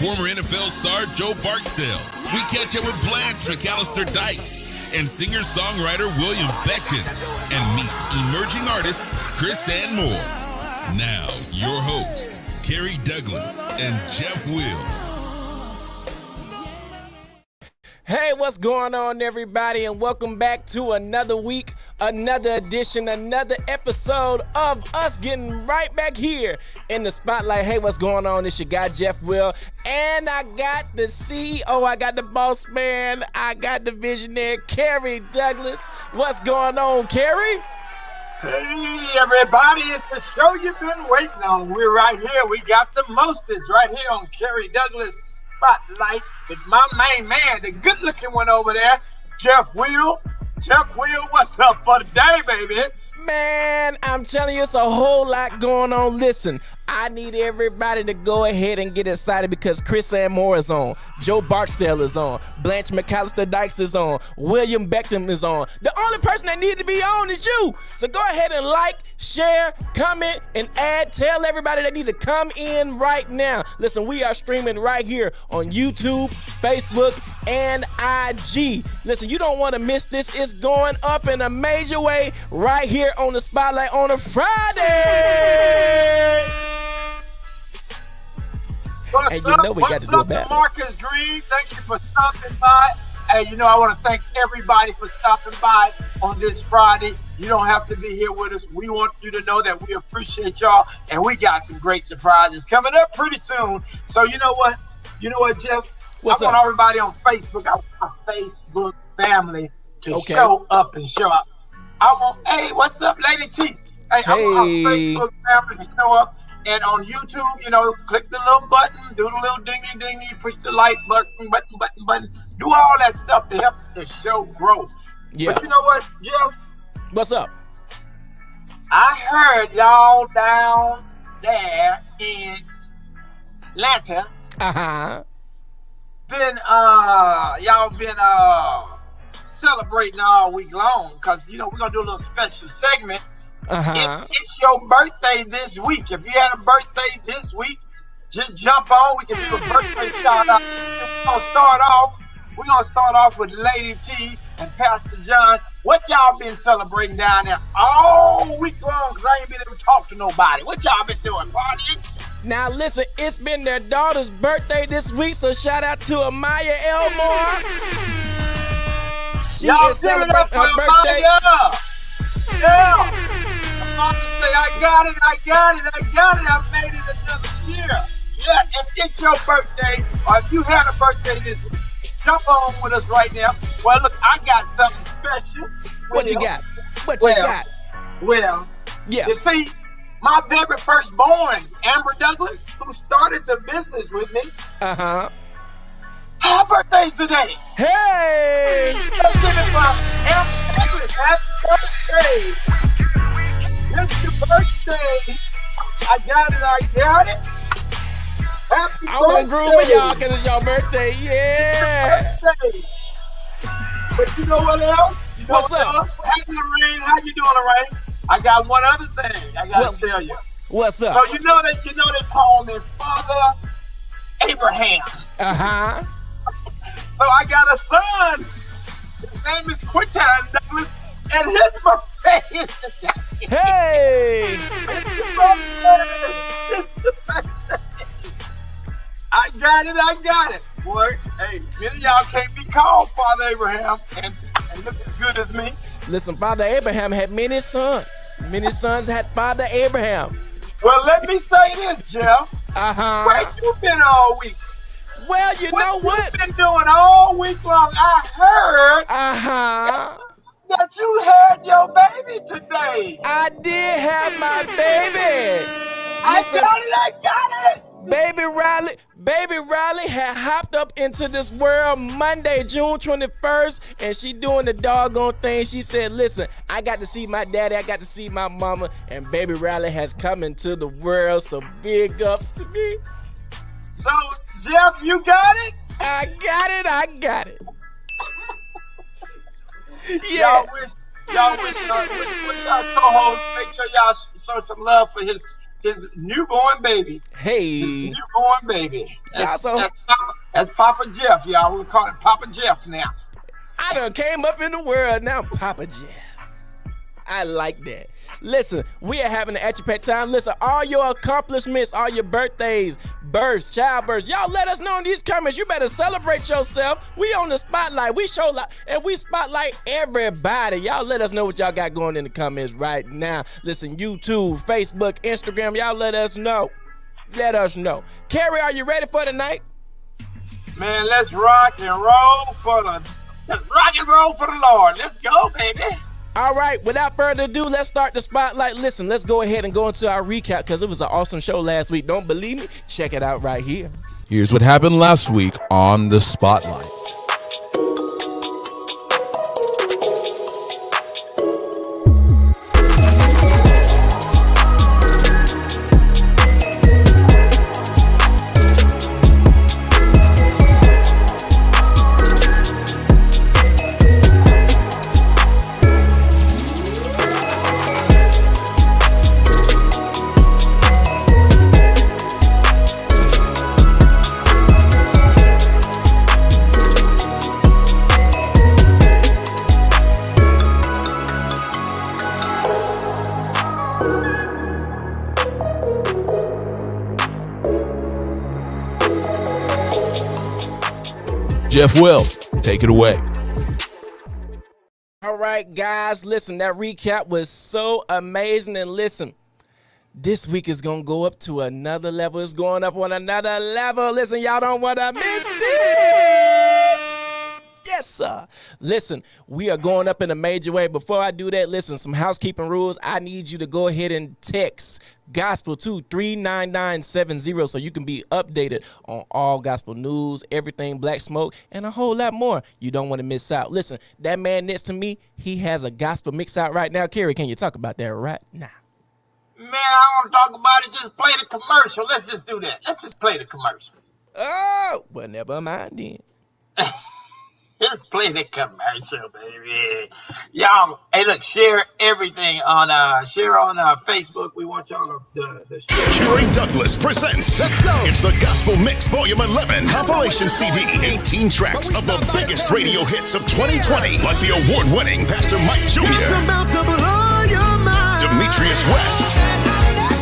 former NFL star Joe Barksdale. We catch up with Blanche, McAlister and singer-songwriter William Becton, and meet emerging artist Chrysann Moore. Now, your host, Kerry Douglas and Jeff Will. Hey, what's going on, everybody, and welcome back to another week, another edition, another episode of us getting right back here in the spotlight. Hey, what's going on? It's your guy, Jeff Will, and I got the CEO, I got the boss man, I got the visionary, Kerry Douglas. What's going on, Kerry? Hey, everybody, it's the show you've been waiting on. We're right here. We got the mostest right here on Kerry Douglas Spotlight with my main man, the good-looking one over there, Jeff Will. Jeff Will, what's up for the day, baby? Man, I'm telling you, it's a whole lot going on. Listen, I need everybody to go ahead and get excited because Chrysann Moore is on, Joe Barksdale is on, Blanche McAlister is on, William Becton is on. The only person that needs to be on is you. So go ahead and like, share, comment, and tell everybody they need to come in right now. Listen, we are streaming right here on YouTube, Facebook, and IG. Listen, you don't want to miss this. It's going up in a major way right here on the Spotlight on a Friday. Hey, you know we got to do it better. Marcus Green, thank you for stopping by. Hey, you know, I want to thank everybody for stopping by on this Friday. You don't have to be here with us. We want you to know that we appreciate y'all, and we got some great surprises coming up pretty soon. So you know what? Jeff? What's I want up? everybody on Facebook. I want my Facebook family to show up and show up. Hey, what's up, Lady T? Hey, I want our Facebook family to show up. And on YouTube, you know, click the little button, do the little dingy, push the like button. Do all that stuff to help the show grow. Yeah. But you know what, Jeff? What's up? I heard y'all down there in Atlanta. Y'all been celebrating all week long because, you know, we're going to do a little special segment. If it's your birthday this week, if you had a birthday this week, just jump on. We can do a birthday shout out. We're going to start off with Lady T and Pastor John. What y'all been celebrating down there all week long? Because I ain't been able to talk to nobody. What y'all been doing, partying? Now listen, it's been their daughter's birthday this week, so shout out to Amaya Elmore. She y'all is celebrating up for her birthday. Amaya. Yeah. I'm to say, I got it. I made it another year. Yeah, if it's your birthday or if you had a birthday this week, jump on with us right now. Well, look, I got something special. What you got? Well, yeah. You see, my very first born, Amber Douglas, who started the business with me. Her birthday's today. Hey! Let's give it for Amber Douglas. Happy birthday. It's your birthday. I got it. Happy I'm going to groove with y'all because it's your birthday. Yeah. Birthday. But you know what else? What's up? Hey, Lorraine, how you doing, Lorraine? I got one other thing I got to tell you. What's up? So you know they call me Father Abraham. So I got a son. His name is Chrysann Douglas, and his birthday is today. Hey! It's the birthday. I got it. Boy, hey, many of y'all can't be called Father Abraham and look as good as me. Listen, Father Abraham had many sons. Many sons had Father Abraham. Well, let me say this, Jeff. Where you been all week? Well, you know what? You been doing all week long? I heard. That you had your baby today. I did have my baby. I got it. Baby Riley had hopped up into this world Monday, June 21st, and she doing the doggone thing. She said, listen, I got to see my daddy, I got to see my mama, and baby Riley has come into the world, so big ups to me. So, Jeff, you got it? I got it. Yeah. Y'all wish y'all co-host, make sure y'all show some love for his his newborn baby. Hey. His newborn baby. That's Papa Jeff, y'all. We'll call it Papa Jeff now. I done came up in the world now, Papa Jeff. I like that. Listen, we are having an action-packed time. Listen, all your accomplishments, all your birthdays, births, childbirths, y'all let us know in these comments. You better celebrate yourself. We on the spotlight. We show and we spotlight everybody. Y'all let us know what y'all got going in the comments right now. Listen, YouTube, Facebook, Instagram, y'all let us know. Let us know. Kerry, are you ready for tonight? Man, let's rock and roll for the Lord. Let's go, baby. All right, without further ado, let's start the spotlight. Listen, let's go ahead and go into our recap because it was an awesome show last week. Don't believe me? Check it out right here. Here's what happened last week on the spotlight. Jeff Will, take it away. All right, guys, listen, that recap was so amazing. And listen, this week is going to go up to another level. It's going up on another level. Listen, y'all don't want to miss this. Yes, sir. Listen, we are going up in a major way. Before I do that, listen, some housekeeping rules. I need you to go ahead and text gospel to 39970 so you can be updated on all gospel news, everything Black Smoke, and a whole lot more. You don't want to miss out. Listen, that man next to me, he has a gospel mix out right now. Kerry, can you talk about that right now? Man, I want to talk about it. Just play the commercial. Let's just do that. Let's just play the commercial. Oh, well, never mind then. Just play the commercial, baby. Y'all, hey, look, share everything on Facebook. We want y'all to share. Kerry Douglas presents. Let's go. It's the Gospel Mix Volume 11 compilation CD. 18 tracks of the biggest radio hits of 2020, like the award-winning Pastor Mike Jr., Demetrius West,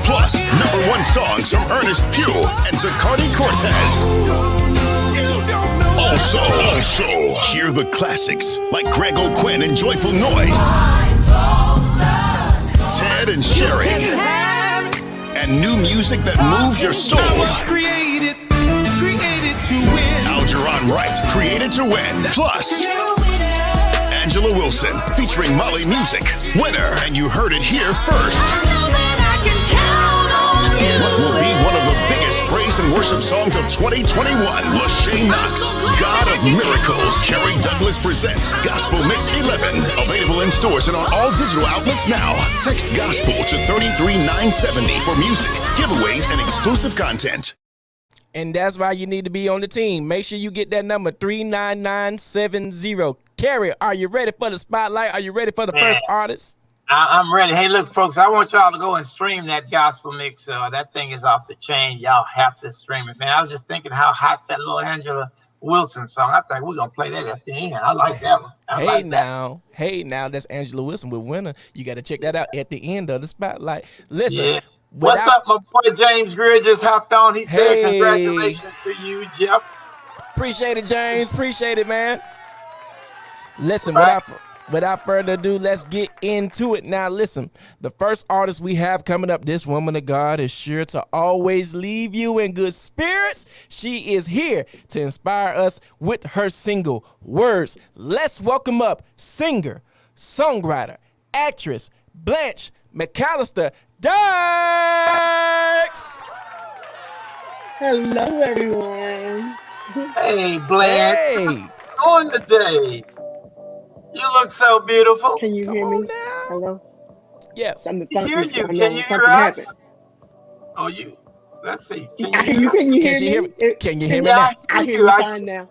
plus #1 songs from Ernest Pugh and Zacardi Cortez. Also, hear the classics like Greg O'Quinn and Joyful Noise, Ted and Sherry, and new music that moves your soul. Algernon Wright, Created to Win. Plus, Angela Wilson featuring Molly Music, Winner, and you heard it here first. What will be one of the biggest praise and worship songs of 2021? Lachey Knox, God of Miracles. Kerry Douglas presents Gospel Mix 11. Available in stores and on all digital outlets now. Text GOSPEL to 33970 for music, giveaways, and exclusive content. And that's why you need to be on the team. Make sure you get that number 39970. Kerry, are you ready for the spotlight? Are you ready for the first artist? I'm ready. Hey, look, folks, I want y'all to go and stream that gospel mix. That thing is off the chain. Y'all have to stream it, man. I was just thinking how hot that little Angela Wilson song. I think we're going to play that at the end. I like that one. Hey, now, that's Angela Wilson with Winner. You got to check that out at the end of the spotlight. Listen. Yeah. What's up, my boy James Greer just hopped on. He said congratulations to you, Jeff. Appreciate it, James. Appreciate it, man. Listen, without further ado, let's get into it. Now, listen, the first artist we have coming up, this woman of God is sure to always leave you in good spirits. She is here to inspire us with her single, Words. Let's welcome up singer, songwriter, actress, Blanche McAlister Dykes. Hello, everyone. Hey, Blanche. Hey. On today. You look so beautiful. Can you hear me? Hello? Yes. Can you hear us? Oh, you. Let's see. Can you hear me? Can you hear me now? I hear you fine now.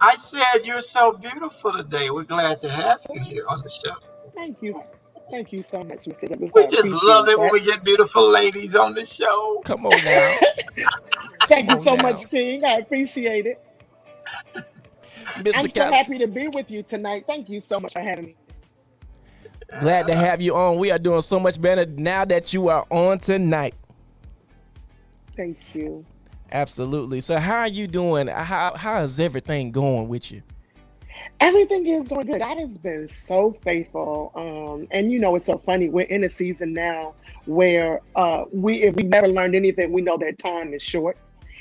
I said you're so beautiful today. We're glad to have you here on the show. Thank you. Thank you so much, Mr. Douglas. I We just love appreciate it when that. we get beautiful ladies on the show. Come on now. Thank Come you on so now. much, King. I appreciate it. Miss I'm so McAlister, happy to be with you tonight. Thank you so much for having me. glad to have you on. We are doing so much better now that you are on tonight. Thank you. Absolutely. So how are you doing? How is everything going with you? Everything is going good. God has been so faithful. And it's so funny. We're in a season now where if we never learned anything, we know that time is short,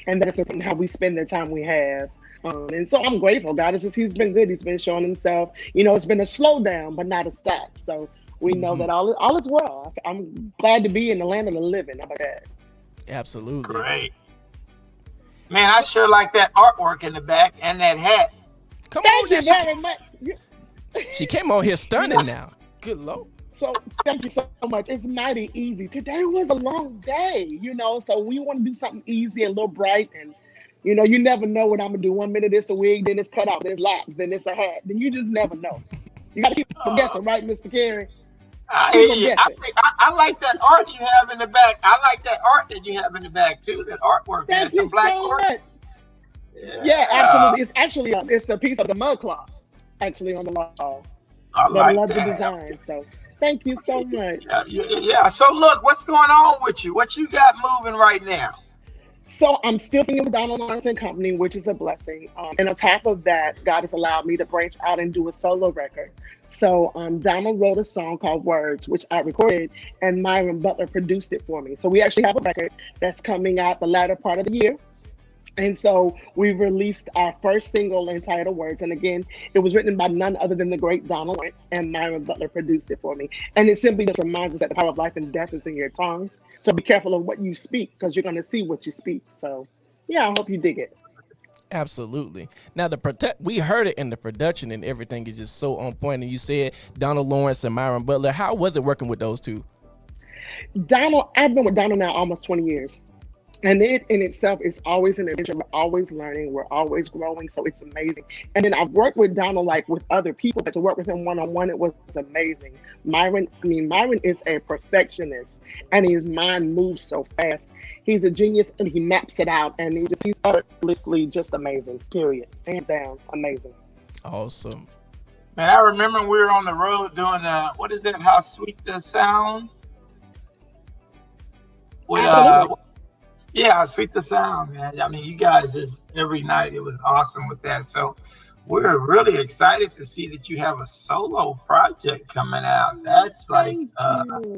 and that's how we spend the time we have. And so I'm grateful. God is he's been good. He's been showing himself. It's been a slowdown, but not a stop. So we know that all is well. I'm glad to be in the land of the living. How about that? Absolutely. Great. Man, I sure like that artwork in the back and that hat. Come Thank on you now. very much. She came on here stunning now. Good Lord. So thank you so much. It's mighty easy. Today was a long day, so we want to do something easy and a little bright. And, you never know what I'm going to do. 1 minute it's a wig, then it's cut off, then it's locks, then it's a hat. Then you just never know. You got to keep them guessing, right, Mr. Kerry? I hear you. I like that art you have in the back. I like that art that you have in the back, too. That artwork. Thank you Some black so art. much. Yeah, absolutely. It's actually it's a piece of the mud cloth, actually, on the wall. I But I like love that. the design. So thank you so much. Yeah. So look, what's going on with you? What you got moving right now? So I'm still singing with Donald Lawrence and Company, which is a blessing. And on top of that, God has allowed me to branch out and do a solo record. So Donald wrote a song called Words, which I recorded, and Myron Butler produced it for me. So we actually have a record that's coming out the latter part of the year. And so we released our first single entitled Words. And again, it was written by none other than the great Donald Lawrence, and Myron Butler produced it for me. And it simply just reminds us that the power of life and death is in your tongue. So be careful of what you speak, because you're going to see what you speak. So yeah, I hope you dig it. Absolutely. Now we heard it in the production, and everything is just so on point. And you said Donald Lawrence and Myron Butler. How was it working with those two? I've been with Donald now almost 20 years. And it in itself is always an adventure. We're always learning. We're always growing. So it's amazing. And then I've worked with Donald like with other people, but to work with him one-on-one, it was amazing. Myron is a perfectionist, and his mind moves so fast. He's a genius, and he maps it out, and he's effortlessly just amazing, period. Hands down, amazing. Awesome. Man, I remember we were on the road doing, what is that, How Sweet the Sound? With, yeah, Sweet the Sound, man. I mean, you guys just every night, it was awesome with that. So we're really excited to see that you have a solo project coming out. That's like,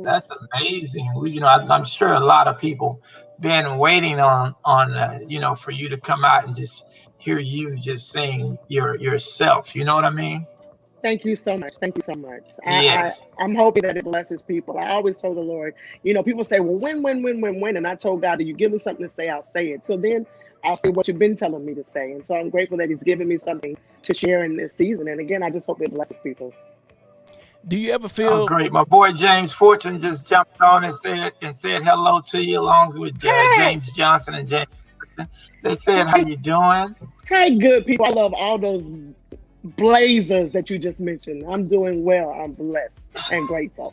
that's amazing. I'm sure a lot of people been waiting on for you to come out and just hear you just sing yourself. You know what I mean? Thank you so much. Thank you so much. Yes. I'm hoping that it blesses people. I always told the Lord, people say, well, when? And I told God, if you give me something to say, I'll say it. So then I'll say what you've been telling me to say. And so I'm grateful that he's given me something to share in this season. And again, I just hope it blesses people. Do you ever feel great? My boy James Fortune just jumped on and said hello to you, along with James Johnson and James. They said, how you doing? Hi, good people. I love all those blazers that you just mentioned. I'm doing well. I'm blessed and grateful.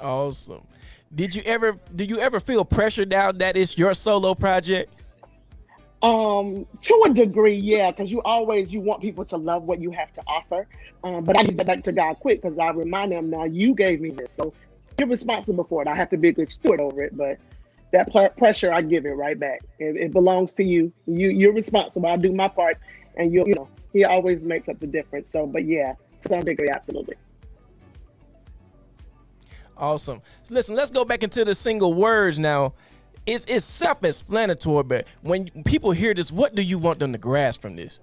Awesome. Do you ever feel pressured now that it's your solo project? To a degree, yeah, because you want people to love what you have to offer. But I give that back to God quick, because I remind them, now you gave me this, so you're responsible for it. I have to be a good steward over it, but that pressure, I give it right back. It belongs to you. You're responsible. I do my part, and he always makes up the difference. So, but yeah, to some degree, absolutely. Awesome. So listen, let's go back into the single Words now. It's self-explanatory, but when people hear this, what do you want them to grasp from this?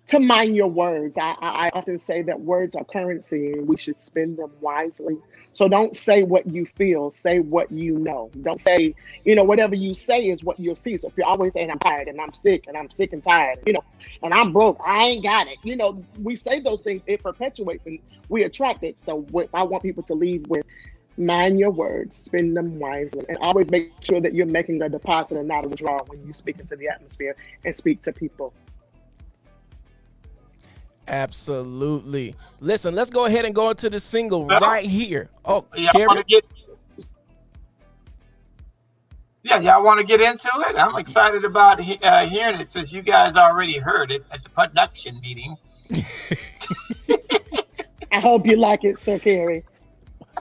To mind your words. I often say that words are currency, and we should spend them wisely. So don't say what you feel, say what you know. Don't say, whatever you say is what you'll see. So if you're always saying I'm tired and I'm sick and tired, and I'm broke, I ain't got it. We say those things, it perpetuates and we attract it. So what I want people to leave with, mind your words, spend them wisely, and always make sure that you're making a deposit and not a withdrawal when you speak into the atmosphere and speak to people. Absolutely. Listen, let's go ahead and go into the single Well, right here. Oh, y'all Kerry? want to get into it? I'm excited about hearing it since you guys already heard it at the production meeting. I hope you like it, Sir Kerry.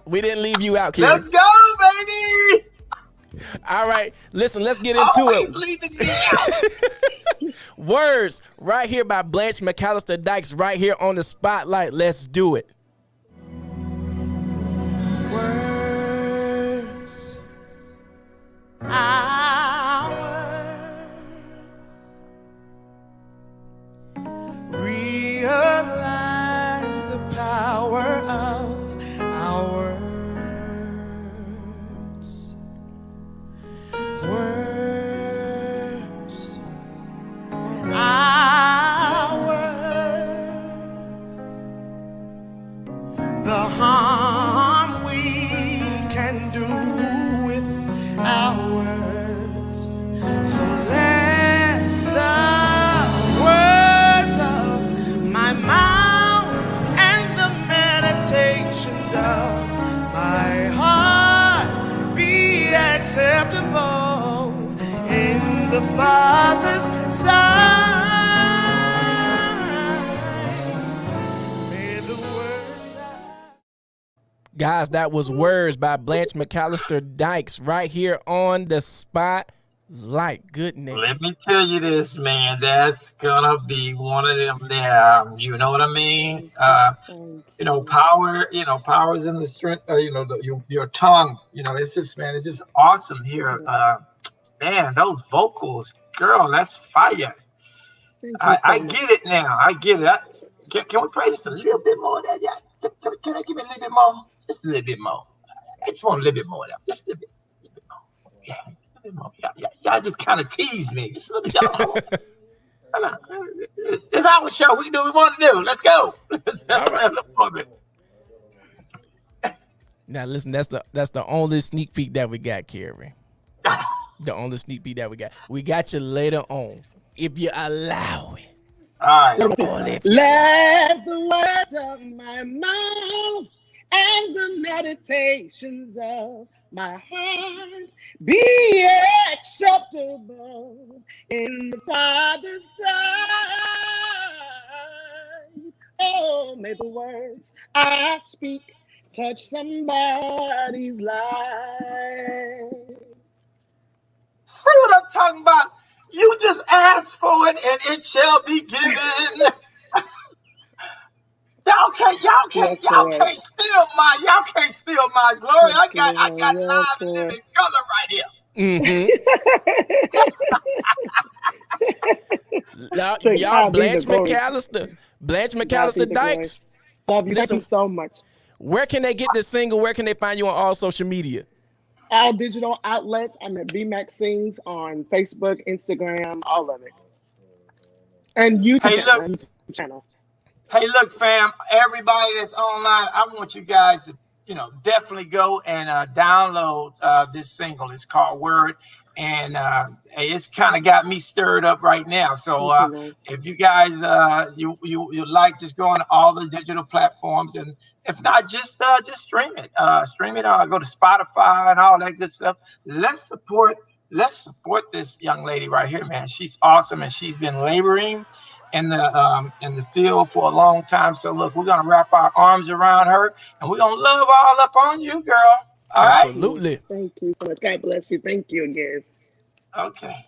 We didn't leave you out, Kerry. Let's go, baby! All right, listen, let's get into Always it. leaving me out. Words right here by Blanche McAlister Dykes right here on the spotlight. Let's do it. Words, hours, realize the power of our words. Words, hours, the harm we can do with our words. So let the words of my mouth and the meditations of my heart be acceptable in the Father's sight. May the words Guys, that was Words by Blanche McAlister Dykes right here on the spotlight. Goodness. Let me tell you this, man. That's gonna be one of them there. You know what I mean? Power. Power is in the strength. Your tongue. It's just, man. It's just awesome here. Man, those vocals, girl, that's fire. I get it now. I get it. Can we play just a little bit more of that? Yeah. Can I give it a little bit more? Just a little bit more. I just want a little bit more of that. Just a little bit more. Yeah, a little bit more. Y'all just kind of tease me. Just a little bit. This is our show. We can do what we want to do. Let's go. Now listen, that's the only sneak peek that we got, Kerry. The only sneak peek that we got. We got you later on, if you allow it. All right. Let the words of my mouth and the meditations of my heart be acceptable in the Father's sight. Oh, may the words I speak touch somebody's life. See what I'm talking about? You just ask for it and it shall be given. Y'all can't steal my glory. I got live and living color right here. Y'all, Blanche McAlister Dykes. Love you. Thank you so much. Where can they get this single? Where can they find you on all social media? All digital outlets. I'm at BMAC Sings on Facebook, Instagram, all of it. And YouTube channel. Hey, look, fam, everybody that's online, I want you guys to, definitely go and download this single. It's called Word. And it's kind of got me stirred up right now. So if you guys you like, just go on all the digital platforms, and if not, just stream it. Stream it. Go to Spotify and all that good stuff. Let's support this young lady right here, man. She's awesome, and she's been laboring in the field for a long time. So look, we're gonna wrap our arms around her, and we're gonna love all up on you, girl. All right? Absolutely. Thank you so much. God bless you. Thank you again. Okay.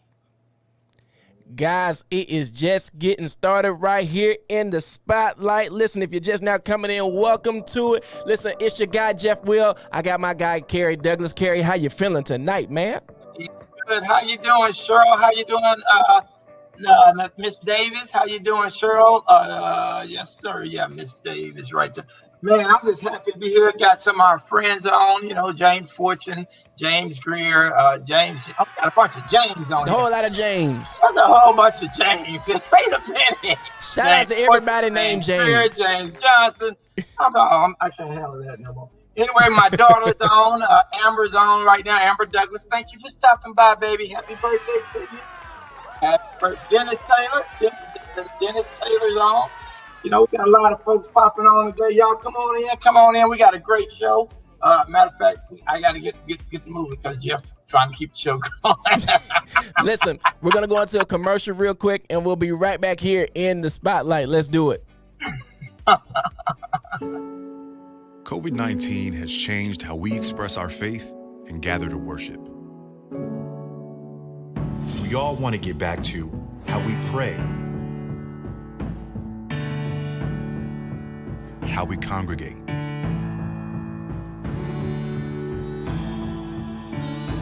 Guys, it is just getting started right here in the spotlight. Listen, if you're just now coming in, welcome to it. Listen, it's your guy, Jeff Will. I got my guy, Kerry Douglas. Kerry, how you feeling tonight, man? Good. How you doing, Cheryl? How you doing, Miss Davis? How you doing, Cheryl? Yes, sir. Yeah, Miss Davis right there. Man, I'm just happy to be here. Got some of our friends on, James Fortune, James Greer, James. Oh, got a bunch of James on A whole lot of James. There's a whole bunch of James. Wait a minute. Shout out to everybody named James. Greer, James Johnson. I can't handle that no more. Anyway, my daughter's on. Amber's on right now. Amber Douglas. Thank you for stopping by, baby. Happy birthday to you. Happy birthday. Dennis Taylor. Dennis Taylor's on. You know, we got a lot of folks popping on today. Y'all come on in. We got a great show. Matter of fact, I got to get moving because Jeff trying to keep the show going. Listen, we're going to go into a commercial real quick, and we'll be right back here in the spotlight. Let's do it. COVID-19 has changed how we express our faith and gather to worship. We all want to get back to how we pray, how we congregate,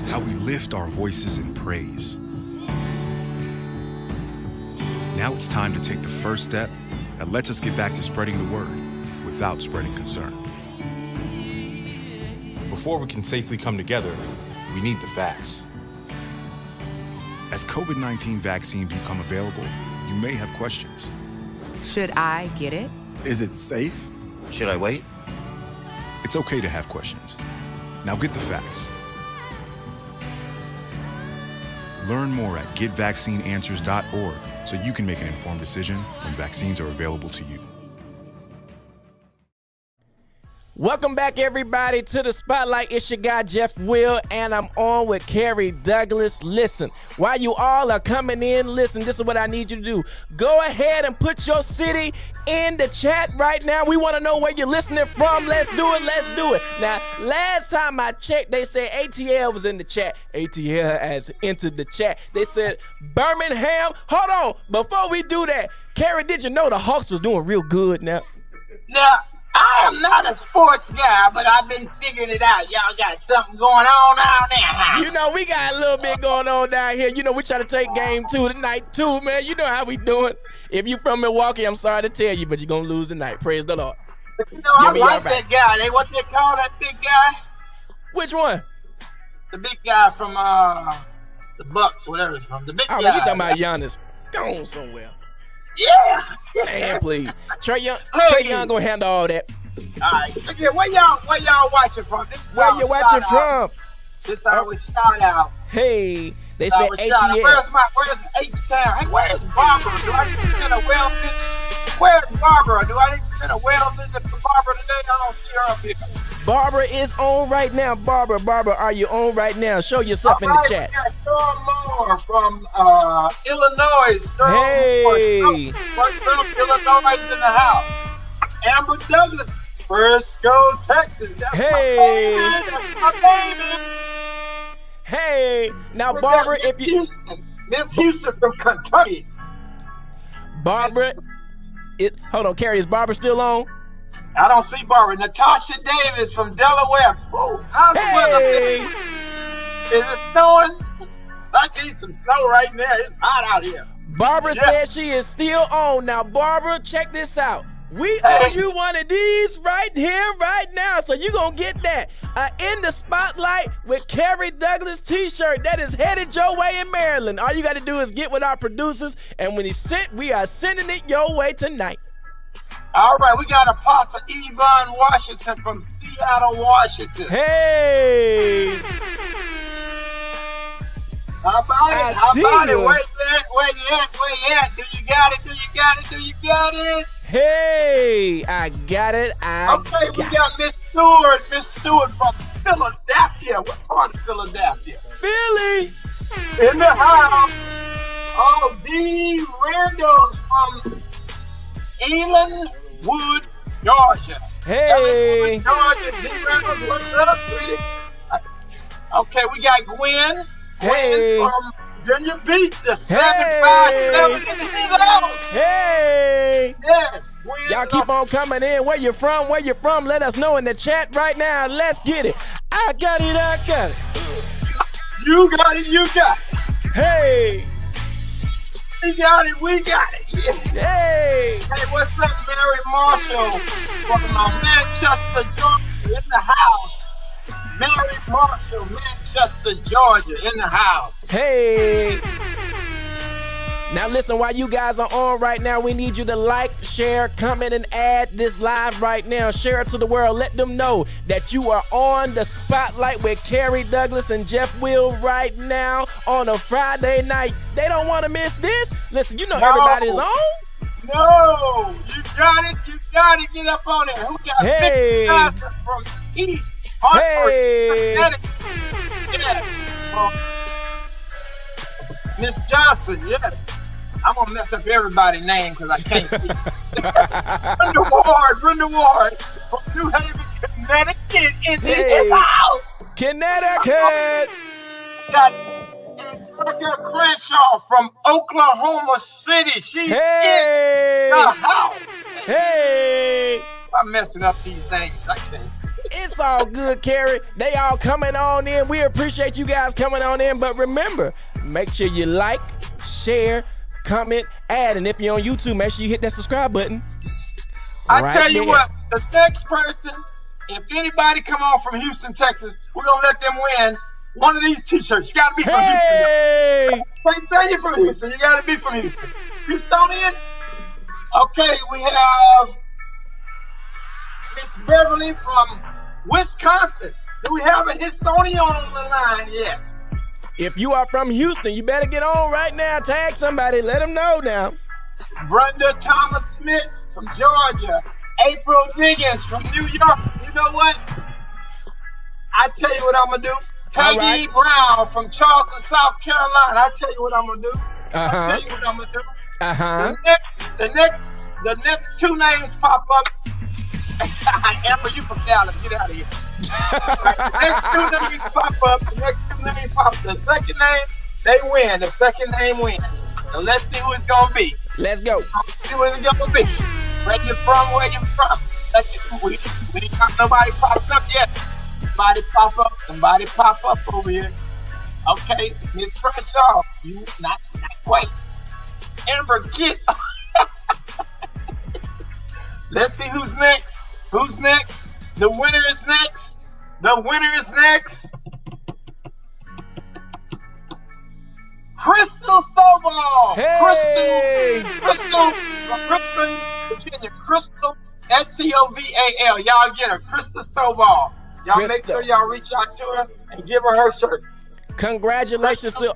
how we lift our voices in praise. Now it's time to take the first step that lets us get back to spreading the word without spreading concern. before we can safely come together, we need the facts. As COVID-19 vaccines become available, you may have questions. Should I get it? Is it safe? Should I wait? It's okay to have questions. Now get the facts. Learn more at getvaccineanswers.org so you can make an informed decision when vaccines are available to you. Welcome back, everybody, to the Spotlight. It's your guy, Jeff Will, and I'm on with Kerry Douglas. Listen, while you all are coming in, listen, this is what I need you to do. Go ahead and put your city in the chat right now. We want to know where you're listening from. Let's do it. Let's do it. Now, last time I checked, they said ATL was in the chat. ATL has entered the chat. They said Birmingham. Hold on. Before we do that, Kerry, did you know the Hawks was doing real good now? Now, I am not a sports guy, but I've been figuring it out. Y'all got something going on down there, huh? You know, we got a little bit going on down here. You know, we try to take game 2 tonight, too, man. You know how we doing. If you from Milwaukee, I'm sorry to tell you, but you're going to lose tonight. Praise the Lord. But you know, I like that guy. What they call that big guy? Which one? The big guy from the Bucks, whatever it's from. The big guy. Oh, man, you talking about Giannis. Go on somewhere. Yeah. Man, please. Trey Young gonna handle all that. All right. Look here, where y'all watching from? This is where you watching from? This is how we start out. Hey, they said ATL. Where's H-Town? Hey, where's Barbara? Do I need to send a well visit? Where's Barbara? Do I need to send a well visit to Barbara today? I don't see her up here. Barbara is on right now. Barbara, are you on right now? Show yourself in the chat. Storm Moore from Illinois. Hey. What's up, Illinois in the house? Amber Douglas, Frisco, Texas. That's hey. my baby. Hey. Now, Barbara, if you... Miss Houston from Kentucky. Barbara, hold on, Kerry, is Barbara still on? I don't see Barbara. Natasha Davis from Delaware. Ooh, how's the weather been? Is it snowing? I need some snow right now. It's hot out here. Barbara says she is still on. Now, Barbara, check this out. We owe you one of these right here, right now. So you're going to get that. In the Spotlight with Kerry Douglas t-shirt that is headed your way in Maryland. All you got to do is get with our producers. And when we are sending it your way tonight. All right, we got Apostle Yvonne Washington from Seattle, Washington. Hey! How about it? Where you at? Do you got it? Hey, I got it. Okay, we got Miss Stewart from Philadelphia. What part of Philadelphia? Philly. In the house. Oh, D. Randall's from Elenwood, Georgia. Hey. Georgia. D. Randall's, what's up, sweetie? Okay, we got Gwen. Hey. From Virginia Beach, the 757 in the house. Hey. Yes. Y'all keep on coming in. Where you from? Let us know in the chat right now. Let's get it. I got it. You got it. Hey. We got it. Yeah. Hey. Hey, what's up, Mary Marshall from Manchester, Georgia, in the house. Mary Marshall, Manchester, Georgia, in the house. Hey. Now listen, while you guys are on right now, we need you to like, share, comment, and add this live right now. Share it to the world. Let them know that you are on the Spotlight with Kerry Douglas and Jeff Will right now on a Friday night. They don't want to miss this. Listen, you know everybody's on. No, you You gotta get up on it. Who got Hey. Johnson from East Hartford, Hey. Connecticut? Yeah. Miss Johnson, yeah. I'm gonna mess up everybody's name because I can't see. Brenda Ward from New Haven, Connecticut in this house. Connecticut. Got Angelica Crenshaw from Oklahoma City. She's in the house. Hey. I'm messing up these things. I can't see. It's all good, Kerry. They all coming on in. We appreciate you guys coming on in. But remember, make sure you like, share, comment, add. And if you're on YouTube, make sure you hit that subscribe button. I tell you what, the next person, if anybody come on from Houston, Texas, we're going to let them win one of these t-shirts. You got to be from Houston. Please say you're from Houston. You got to be from Houston. Houstonian? Okay, we have Miss Beverly from Wisconsin. Do we have a Houstonian on the line yet? If you are from Houston, you better get on right now. Tag somebody. Let them know now. Brenda Thomas Smith from Georgia. April Diggins from New York. You know what? I tell you what I'm going to do. Peggy Brown from Charleston, South Carolina. I tell you what I'm going to do. I tell you what I'm going to do. The next two names pop up. Amber, you from Dallas. Get out of here. Right, the next two names pop up. The second name, they win. The second name wins. So let's see who it's going to be. Let's go. See who it's going to be. Where you from? We ain't got nobody popped up yet. Somebody pop up over here. Okay, Miss Crenshaw, you not quite. Amber, get. Let's see who's next. The winner is next. Crystal Stovall. Hey. Crystal from Richmond, Virginia. Crystal, Stoval. Y'all get her. Crystal Stovall. Y'all make sure y'all reach out to her and give her shirt. Congratulations to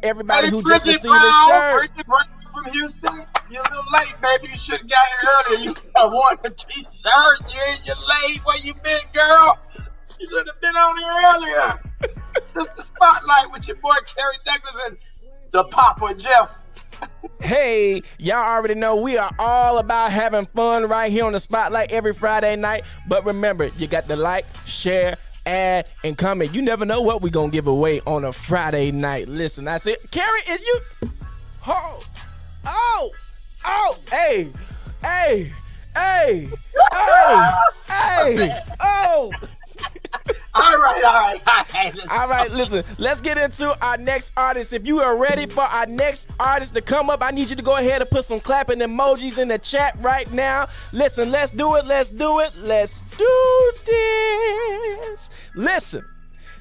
everybody who just received Brown, a shirt. Bridget from Houston, you're a little late, baby. You should have got here earlier. You have won a t-shirt. You're late. Where you been, girl? You should have been on here earlier. This is the spotlight with your boy Kerry Douglas and the Papa Jeff. Hey, y'all already know we are all about having fun right here on the Spotlight every Friday night. But remember, you got to like, share, add, and comment. You never know what we're going to give away on a Friday night. Listen, I said, Kerry, is you... Hey. All right, listen, let's get into our next artist. If you are ready for our next artist to come up, I need you to go ahead and put some clapping emojis in the chat right now. Listen, let's do it. Let's do this. Listen,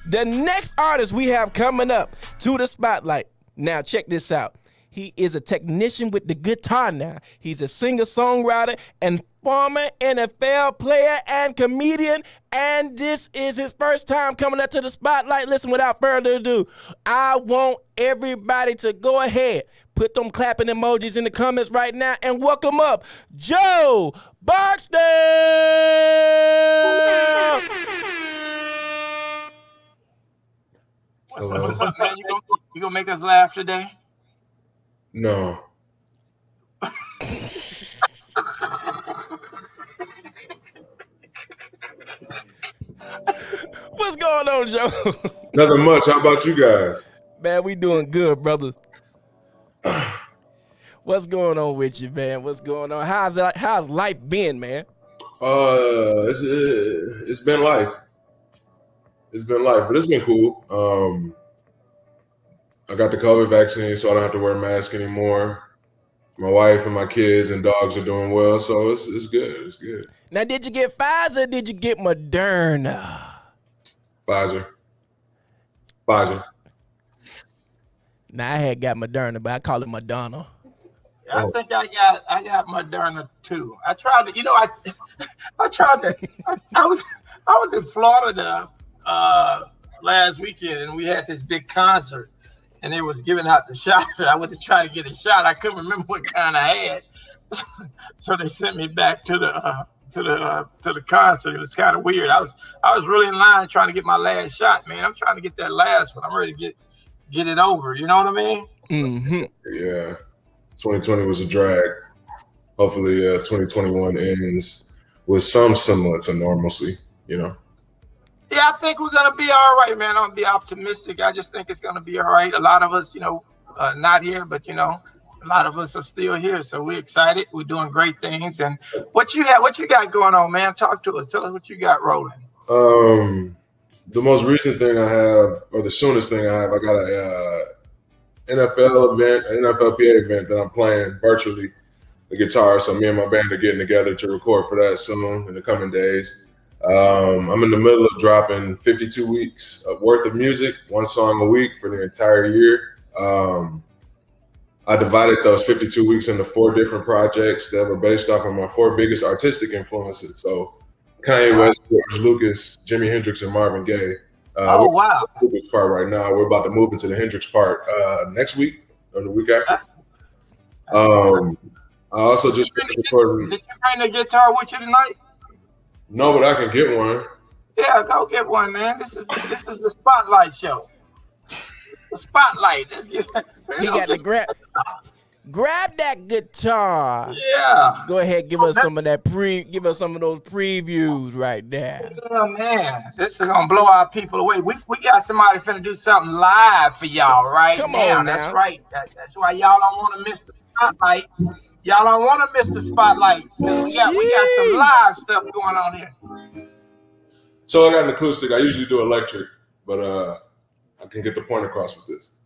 the next artist we have coming up to the Spotlight. Now, check this out. He is a technician with the guitar now. He's a singer-songwriter and former NFL player and comedian. And this is his first time coming up to the Spotlight. Listen, without further ado, I want everybody to go ahead, put them clapping emojis in the comments right now, and welcome up Joe Barksdale. What's up, man? You gonna make us laugh today? No. What's going on, Joe? Nothing much. How about you guys? Man, we doing good, brother. What's going on with you, man? What's going on? How's life been, man? It's been life. It's been life, but it's been cool. I got the COVID vaccine, so I don't have to wear a mask anymore. My wife and my kids and dogs are doing well, so it's good. It's good. Now, did you get Pfizer or did you get Moderna? Pfizer. Now, I had got Moderna, but I call it Madonna. I think I got Moderna too. I tried to, I was in Florida last weekend, and we had this big concert. and they was giving out the shots. I went to try to get a shot. I couldn't remember what kind I had, so they sent me back to the concert. It was kind of weird. I was really in line trying to get my last shot, man. I'm trying to get that last one. I'm ready to get it over. You know what I mean? Mm-hmm. Yeah. 2020 was a drag. Hopefully 2021 ends with some semblance of normalcy, you know? Yeah, I think we're going to be all right, man. I'm going to be optimistic. I just think it's going to be all right. A lot of us, not here, but, a lot of us are still here. So we're excited. We're doing great things. And what you got going on, man? Talk to us. Tell us what you got rolling. The most recent thing I have, or the soonest thing I have, I got a NFLPA event that I'm playing virtually, the guitar. So me and my band are getting together to record for that soon in the coming days. I'm in the middle of dropping 52 weeks worth of music, 1 song a week for the entire year. I divided those 52 weeks into 4 different projects that were based off of my 4 biggest artistic influences. So Kanye West, George Lucas, Jimi Hendrix, and Marvin Gaye. Wow. The Lucas part right now. We're about to move into the Hendrix part next week or the week after. I also just finished recording. Did you bring the guitar with you tonight? No, but I can get one. Yeah, go get one, man. This is the spotlight show. The spotlight. He got to grab that guitar. Yeah. Go ahead, give us some of those previews right there. Yeah, man. This is gonna blow our people away. We got somebody finna do something live for y'all right Come now. on now. That's right. That's why y'all don't want to miss the spotlight. Y'all don't want to miss the spotlight. We got some live stuff going on here. So I got an acoustic. I usually do electric, but I can get the point across with this.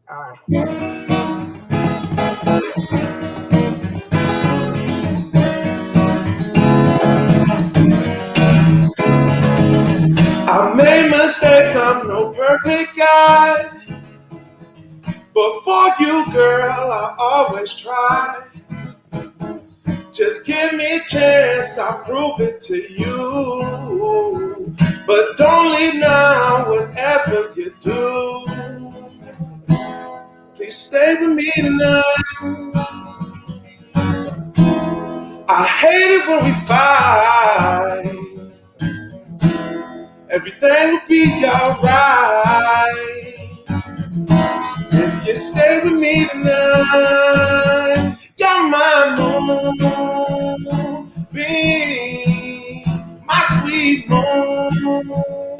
All right. I made mistakes, I'm no perfect guy. But for you, girl, I always try. Just give me a chance, I'll prove it to you. But don't leave now, whatever you do. Please stay with me tonight. I hate it when we fight. Everything will be alright. If you stay with me tonight, you're my moonbeam, my sweet moonbeam.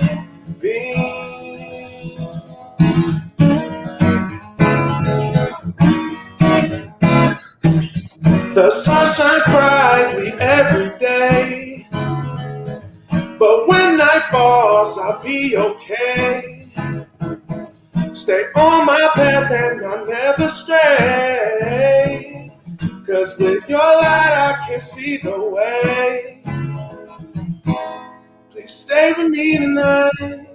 The sun shines brightly every day, but when night falls, I'll be okay. Stay on my path and I'll never stray. 'Cause with your light I can see the way. Please stay with me tonight.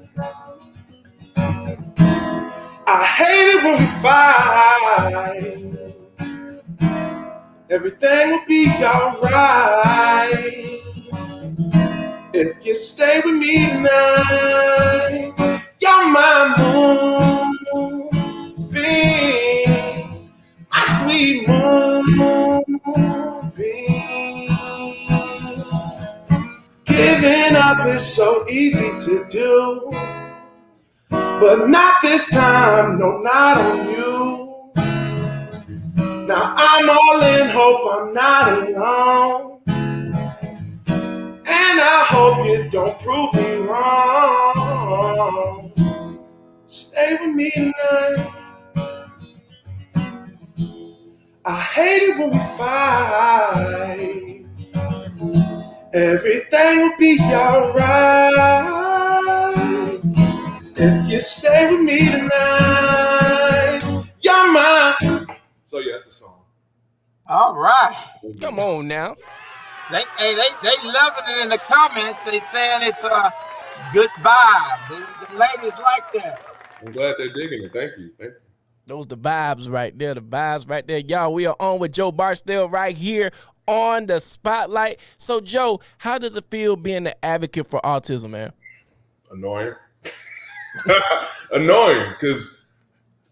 I hate it when we fight. Everything will be alright. If you stay with me tonight, you're my moonbeam, my sweet moonbeam. Giving up is so easy to do, but not this time, no, not on you. Now I'm all in, hope I'm not alone. And I hope you don't prove me wrong. Stay with me tonight. I hate it when we fight. Everything will be alright. If you stay with me tonight, you're mine. So yeah, that's the song. All right. Come on now. They loving it in the comments. They saying it's a good vibe. The ladies like that. I'm glad they're digging it. Thank you. Those the vibes right there. The vibes right there. Y'all, we are on with Joe Barksdale right here on the Spotlight. So, Joe, how does it feel being the advocate for autism, man? Annoying. Annoying because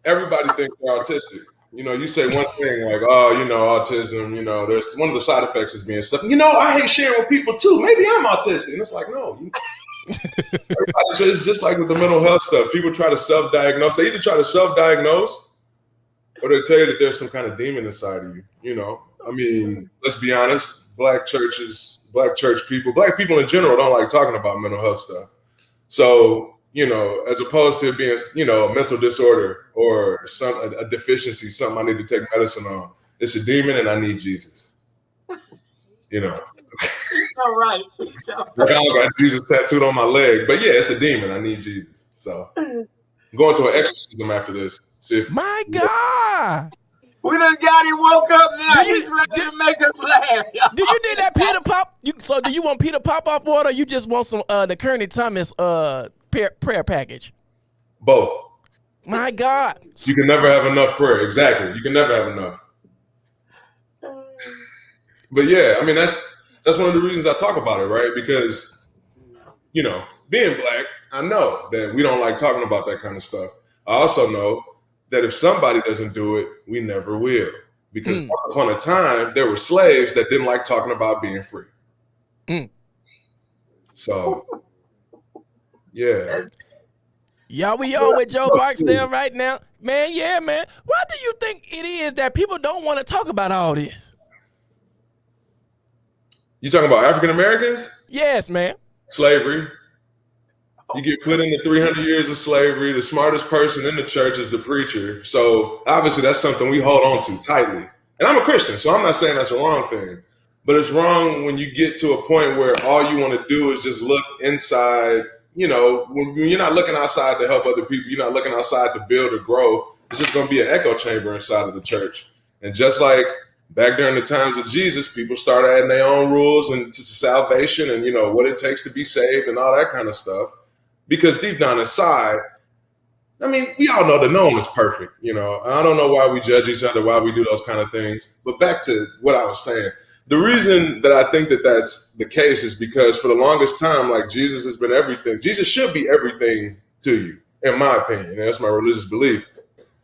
everybody thinks they're autistic. You know, you say one thing like, oh, you know, autism, you know, there's one of the side effects is being something, you know, I hate sharing with people too. Maybe I'm autistic. And it's like, no. It's just like with the mental health stuff. People try to self-diagnose. They either try to self-diagnose or they tell you that there's some kind of demon inside of you. You know, I mean, let's be honest. Black church people in general don't like talking about mental health stuff. So, you know, as opposed to it being, you know, a mental disorder or a deficiency, something I need to take medicine on, it's a demon and I need Jesus. You know. All right. I got Jesus tattooed on my leg, but yeah, it's a demon. I need Jesus. So I'm going to an exorcism after this. My God. We done got him woke up now. He's ready to make us laugh. Do you need that Peter Pop? So do you want Peter Pop off water or you just want some the Kearney Thomas prayer package? Both. My God. You can never have enough prayer. Exactly. You can never have enough. But yeah, I mean that's one of the reasons I talk about it, right? Because, you know, being black, I know that we don't like talking about that kind of stuff. I also know that if somebody doesn't do it, we never will. Because once upon a time, there were slaves that didn't like talking about being free. So, yeah. Y'all, we on with Joe Barksdale right now. Man, yeah, man. Why do you think it is that people don't want to talk about all this? You talking about African Americans? Yes, man. Slavery. You get put into 300 years of slavery. The smartest person in the church is the preacher. So obviously that's something we hold on to tightly. And I'm a Christian, so I'm not saying that's a wrong thing. But it's wrong when you get to a point where all you want to do is just look inside. You know, when you're not looking outside to help other people, you're not looking outside to build or grow. It's just going to be an echo chamber inside of the church. And just like back during the times of Jesus, people started adding their own rules and to salvation and, you know, what it takes to be saved and all that kind of stuff. Because deep down inside, I mean, we all know that no one is perfect, you know. I don't know why we judge each other, why we do those kind of things. But back to what I was saying, the reason that I think that that's the case is because for the longest time, like Jesus has been everything. Jesus should be everything to you, in my opinion. And that's my religious belief.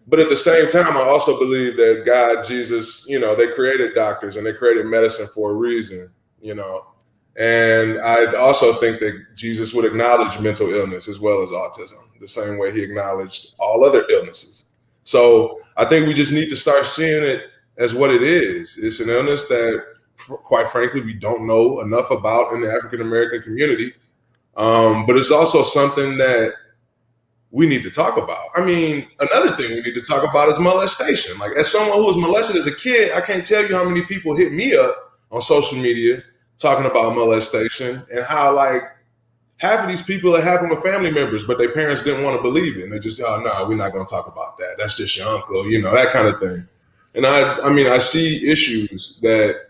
But at the same time, I also believe that God, Jesus, you know, they created doctors and they created medicine for a reason, you know. And I also think that Jesus would acknowledge mental illness as well as autism, the same way he acknowledged all other illnesses. So I think we just need to start seeing it as what it is. It's an illness that, quite frankly, we don't know enough about in the African-American community. But it's also something that we need to talk about. I mean, another thing we need to talk about is molestation. Like, as someone who was molested as a kid, I can't tell you how many people hit me up on social media talking about molestation and how, like, half of these people it happened with family members, but their parents didn't want to believe it. And they just, oh, no, we're not going to talk about that. That's just your uncle, you know, that kind of thing. And I mean, I see issues that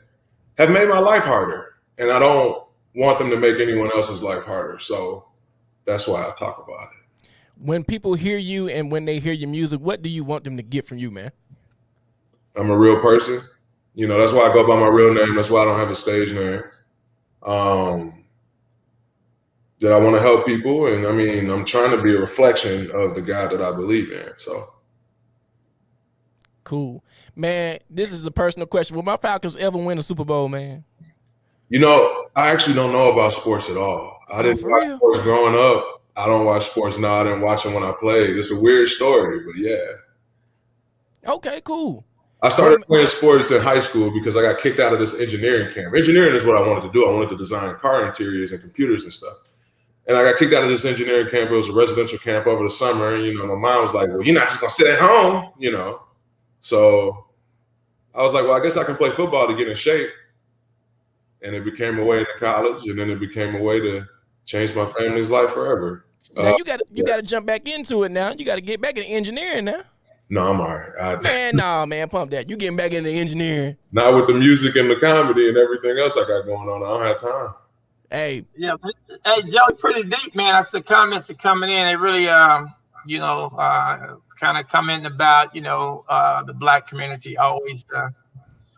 have made my life harder, and I don't want them to make anyone else's life harder. So that's why I talk about it. When people hear you and when they hear your music, what do you want them to get from you, man? I'm a real person. You know, that's why I go by my real name. That's why I don't have a stage name. That I want to help people. And I mean, I'm trying to be a reflection of the God that I believe in. So. Cool. Man, this is a personal question. Will my Falcons ever win a Super Bowl, man? You know, I actually don't know about sports at all. I didn't watch sports growing up. I don't watch sports now. I didn't watch them when I played. It's a weird story, but yeah. Okay, cool. I started playing sports in high school because I got kicked out of this engineering camp. Engineering is what I wanted to do. I wanted to design car interiors and computers and stuff. And I got kicked out of this engineering camp. It was a residential camp over the summer. And, you know, my mom was like, well, you're not just going to sit at home, you know. So I was like, well, I guess I can play football to get in shape. And it became a way to college. And then it became a way to change my family's life forever. Now you got to jump back into it now. You got to get back into engineering now. No, I'm all right. Man, pump that. You getting back into engineering. Not with the music and the comedy and everything else I got going on. I don't have time. Hey. Yeah. Hey, Joe, pretty deep, man. That's the comments are coming in. They really, kind of commenting about, the Black community always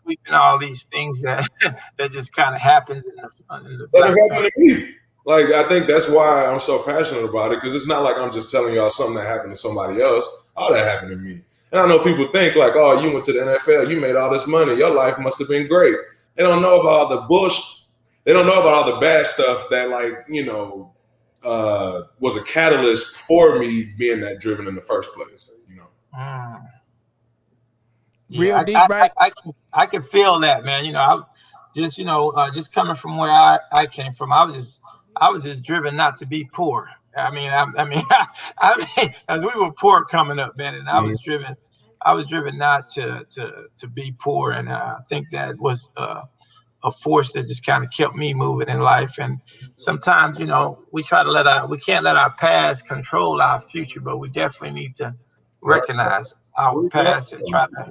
sweeping all these things that that just kind of happens in the Black community. Like, I think that's why I'm so passionate about it, because it's not like I'm just telling y'all something that happened to somebody else. All that happened to me. And I know people think like, oh, you went to the NFL, you made all this money, your life must have been great. They don't know about all the bullshit. They don't know about all the bad stuff that, like, you know, was a catalyst for me being that driven in the first place. You know. Real deep, right? I can feel that, man. You know, I just, you know, just coming from where I came from, I was just driven not to be poor. I mean, as we were poor coming up, man, and I was driven not to be poor, and I think that was a force that just kind of kept me moving in life. And sometimes, you know, we can't let our past control our future, but we definitely need to recognize our past and try to,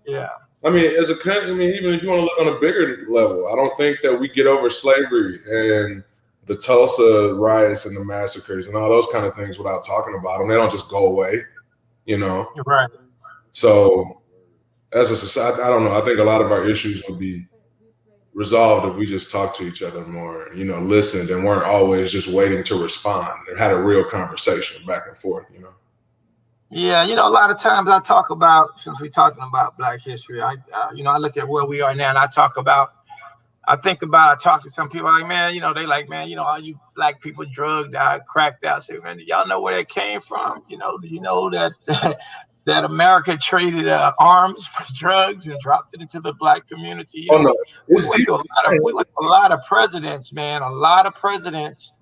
yeah. I mean, as a country, I mean, even if you want to look on a bigger level, I don't think that we get over slavery and the Tulsa riots and the massacres and all those kind of things without talking about them. They don't just go away, you know? You're right. So as a society, I don't know. I think a lot of our issues would be resolved if we just talked to each other more, you know, listened and weren't always just waiting to respond and had a real conversation back and forth, you know? Yeah, you know, a lot of times I talk about, since we're talking about Black history, I look at where we are now and I talk to some people like, man, you know, they like, man, you know, all you Black people drugged out, cracked out. Say, man, do y'all know where that came from? You know, do you know that that America traded arms for drugs and dropped it into the Black community? You know, we went to a lot of presidents, man, a lot of presidents.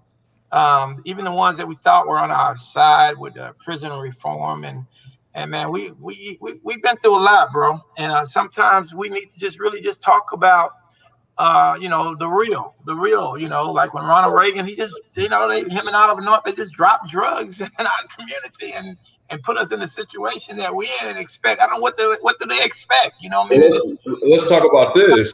Even the ones that we thought were on our side with prison reform and man, we've been through a lot, bro. And sometimes we need to just really just talk about, you know, the real, you know, like when Ronald Reagan, he just, you know, him and Oliver North, they just dropped drugs in our community and put us in the situation that we're in and expect. I don't know what do they expect, you know what I mean? Let's talk about this.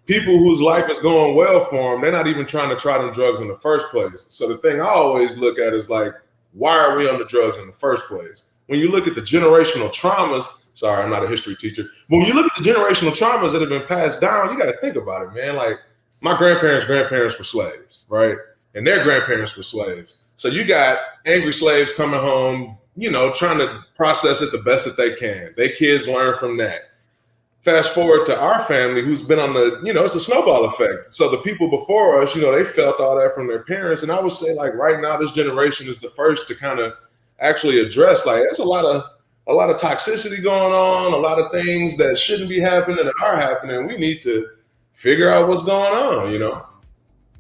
People whose life is going well for them, they're not even trying to try them drugs in the first place. So the thing I always look at is like, why are we on the drugs in the first place? When you look at the generational traumas, sorry, I'm not a history teacher. When you look at the generational traumas that have been passed down, you got to think about it, man. Like my grandparents' were slaves, right? And their grandparents were slaves. So you got angry slaves coming home, you know, trying to process it the best that they can. Their kids learn from that. Fast forward to our family who's been on the, you know, it's a snowball effect. So the people before us, you know, they felt all that from their parents. And I would say like right now, this generation is the first to kind of actually address, like, there's a lot of toxicity going on, a lot of things that shouldn't be happening that are happening. We need to figure out what's going on, you know?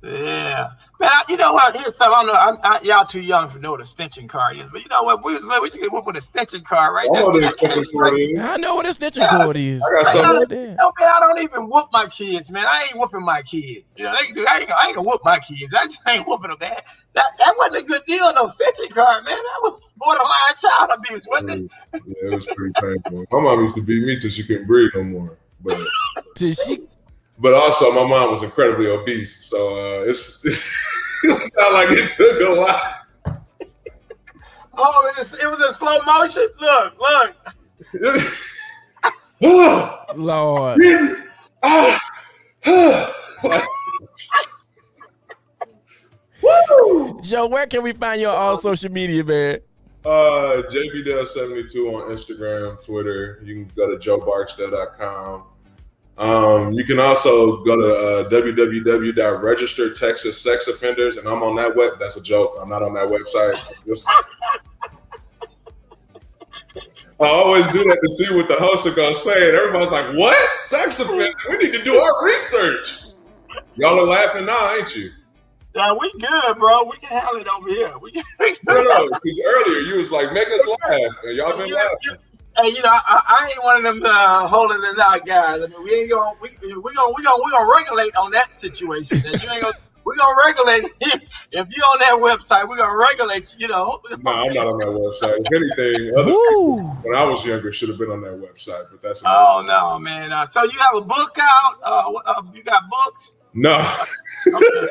Yeah. Man, you know what? Here's something. I don't know. Y'all too young to know what a extension card is, but you know what? We just get with an extension card right now. I know what a extension cord is. I got something. No, man, I don't even whoop my kids, man. I ain't whooping my kids. You know, I ain't gonna whoop my kids. I just ain't whooping them, man. That wasn't a good deal, no extension card, man. That was borderline child abuse, wasn't it? Yeah, it was pretty painful. My mom used to beat me till she couldn't breathe no more. But But also, my mom was incredibly obese, so it's not like it took a lot. Oh, it was in slow motion. Look. Lord. Joe, where can we find you on all social media, man? JBDale72 on Instagram, Twitter. You can go to joebarksdale.com. You can also go to www.registertexassexoffenders, and I'm on that web. That's a joke. I'm not on that website. I always do that to see what the hosts are gonna say, and everybody's like, "What? Sex offender? We need to do our research." Y'all are laughing now, ain't you? Yeah, we good, bro. We can handle it over here. No, because earlier you was like, "Make us laugh," and y'all been laughing. Hey, you know, I ain't one of them holding the knot guys. I mean, we gonna regulate on that situation. And we're gonna regulate if you're on that website. We're gonna regulate you. You know. No, I'm not on that website. If anything, other people when I was younger should have been on that website. But that's no, man. So you have a book out? You got books? No. Okay.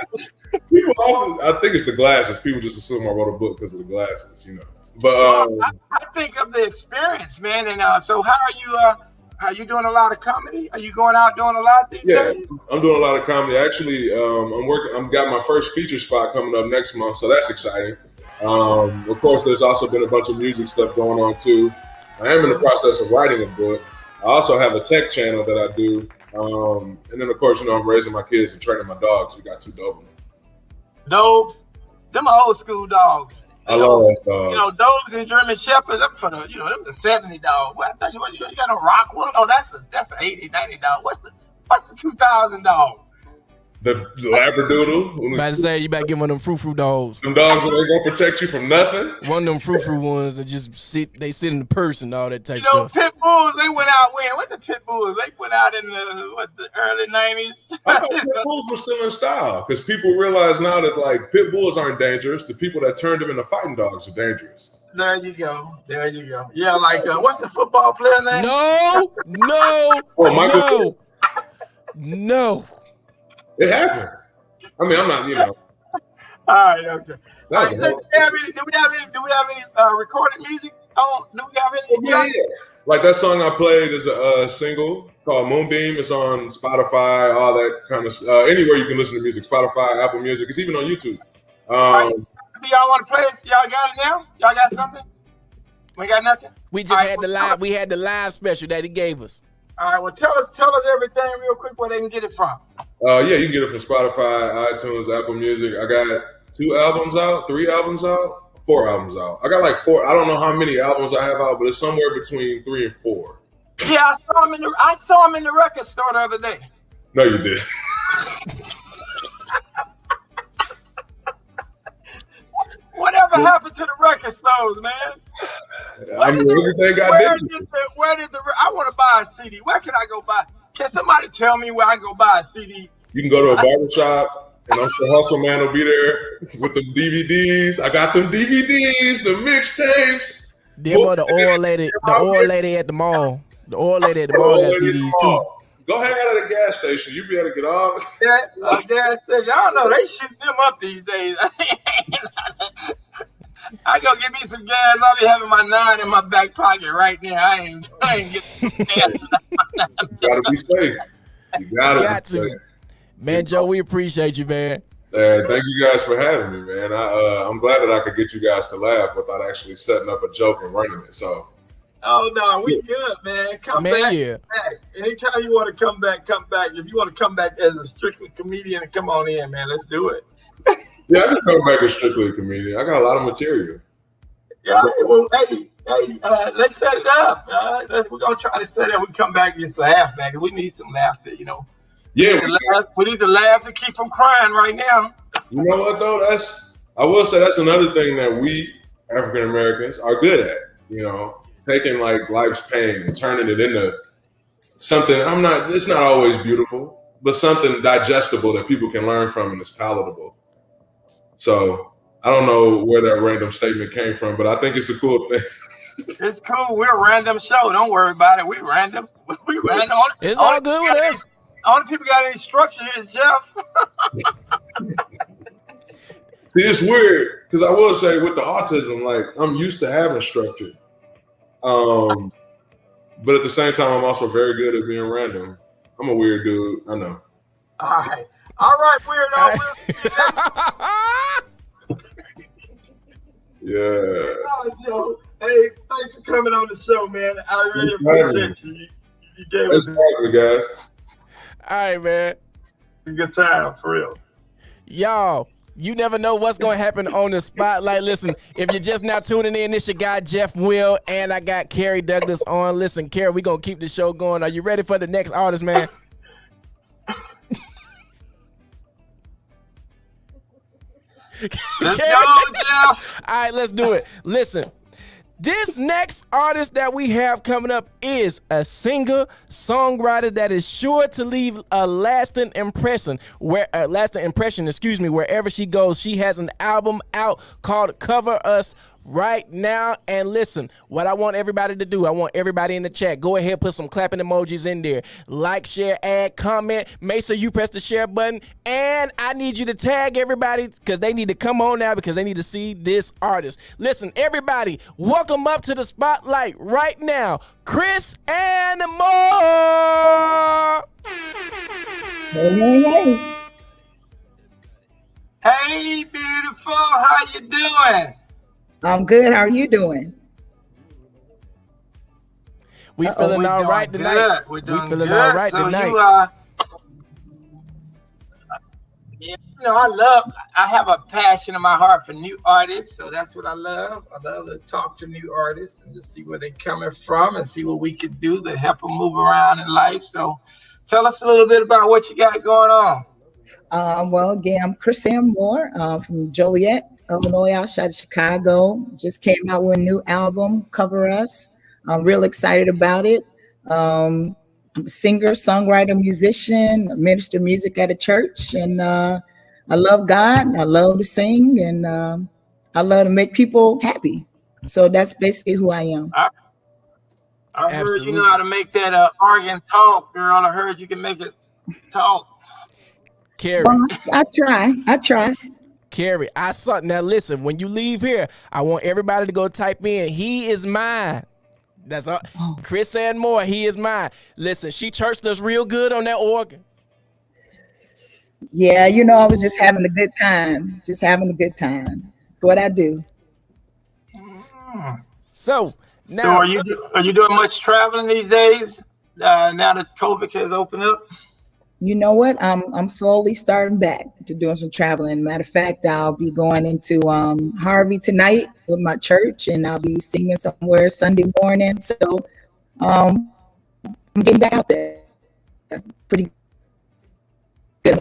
People often, I think it's the glasses. People just assume I wrote a book because of the glasses, you know. But I think of the experience, man. And so how Are you doing a lot of comedy? Are you going out doing a lot these days? I'm doing a lot of comedy. Actually, I'm got my first feature spot coming up next month, so that's exciting. Of course, there's also been a bunch of music stuff going on too. I am in the process of writing a book. I also have a tech channel that I do. And then, of course, I'm raising my kids and training my dogs. We got 2 Doberman. Dogs? Them are old school dogs. I love dogs. Dogs and German Shepherds, them for the, them the 70 dog. What, I thought you got a rock one? Oh, that's an 80, 90 dog. What's the 2000 dog? The Labradoodle. About to say, you better get one of them frou-frou dogs. Them dogs that ain't gonna protect you from nothing. One of them frou-frou ones that just sit in the purse and all that type stuff. Pit bulls, they went out when? What the pit bulls? They went out in the early 90s. I thought pit bulls were still in style because people realize now that like pit bulls aren't dangerous. The people that turned them into fighting dogs are dangerous. There you go. Yeah, like what's the football player name? No. Oh, No. It happened. I mean, I'm not, All right, okay. Do we have any recorded music? Do we have any? Yeah. Like that song I played is a single called Moonbeam. It's on Spotify, all that kind of anywhere you can listen to music. Spotify, Apple Music. It's even on YouTube. Do y'all want to play it? Y'all got it now? Y'all got something? We got nothing? We just had the live. We had the live special that he gave us. All right. Well, tell us everything real quick where they can get it from. Yeah, you can get it from Spotify, iTunes, Apple Music. I got 3 albums out, 4 albums out. I got like 4. I don't know how many albums I have out, but it's somewhere between 3 and 4. Yeah, I saw him in the record store the other day. No, you did. Whatever happened to the record stores, man? Everything got different. I want to buy a CD. Where can I go buy? Can somebody tell me where I can go buy a CD? You can go to a barbershop, and I'm sure Hustle Man will be there with the DVDs. I got them DVDs, the mixtapes. Them or the oil lady at the mall. The oil lady at the mall got CDs too. Go hang out at a gas station. You be able to get all. A gas station. I don't know. They shooting them up these days. I go get me some gas. I'll be having my 9 in my back pocket right now. I ain't getting gas. You gotta be safe. You gotta be safe. Man, Joe, we appreciate you, man. Thank you guys for having me, man. I'm glad that I could get you guys to laugh without actually setting up a joke and running it. So. Oh no, we good, man. Come back. Anytime you want to come back, come back. If you want to come back as a strictly comedian, come on in, man. Let's do it. Yeah, I can come back as strictly a comedian. I got a lot of material. Yeah, well, hey, let's set it up. We're gonna try to set it up. We come back and just laugh, man. We need some laughter, Yeah, we need to laugh to keep from crying right now. You know what though? I will say that's another thing that we African Americans are good at. Taking like life's pain and turning it into something. It's not always beautiful, but something digestible that people can learn from and is palatable. So I don't know where that random statement came from, but I think it's a cool thing. It's cool. We're a random show. Don't worry about it. We random. It's all good with us. Only people got any structure here is Jeff. See, it's weird because I will say with the autism, like I'm used to having structure. But at the same time, I'm also very good at being random. I'm a weird dude. I know. All right, weirdo. Yeah. Joe. Hey, thanks for coming on the show, man. I really appreciate you. You gave us guys. All right, man. A good time, for real. Y'all, you never know what's going to happen on the spotlight. Listen, if you're just now tuning in, this your guy, Jeff Will, and I got Kerry Douglas on. Listen, Kerry, we're going to keep the show going. Are you ready for the next artist, man? Let's go, Jeff. All right, let's do it. Listen, this next artist that we have coming up is a singer, songwriter that is sure to leave a lasting impression. Wherever she goes. She has an album out called "Cover Us right now. And listen, what I want everybody to do, I want everybody in the chat, go ahead, put some clapping emojis in there. Like, share, add, comment. Make sure you press the share button. And I need you to tag everybody because they need to come on now because they need to see this artist. Listen, everybody, welcome up to the spotlight right now, Chrysann Moore. Hey. Hey, beautiful. How you doing? I'm good. How are you doing? We feeling all right tonight. We're doing feeling good. all right so tonight. You know, I have a passion in my heart for new artists. So that's what I love. I love to talk to new artists and to see where they're coming from and see what we could do to help them move around in life. So tell us a little bit about what you got going on. Well, again, I'm Chrysann Moore from Joliet, Illinois, outside of Chicago. Just came out with a new album, Cover Us. I'm real excited about it. I'm a singer, songwriter, musician, I minister music at a church, and I love God. I love to sing, and I love to make people happy. So that's basically who I am. I heard you know how to make that organ talk, girl. I heard you can make it talk. Kerry. Well, I try. Kerry, I saw. Now listen, when you leave here, I want everybody to go type in, "He is mine." That's all. Chrysann Moore, he is mine. Listen, she churched us real good on that organ. Yeah, you know, I was just having a good time. Just having a good time. That's what I do. So now, are you doing much traveling these days? Now that COVID has opened up. You know what? I'm slowly starting back to doing some traveling. Matter of fact, I'll be going into Harvey tonight with my church, and I'll be singing somewhere Sunday morning. So I'm getting back out there. Pretty good.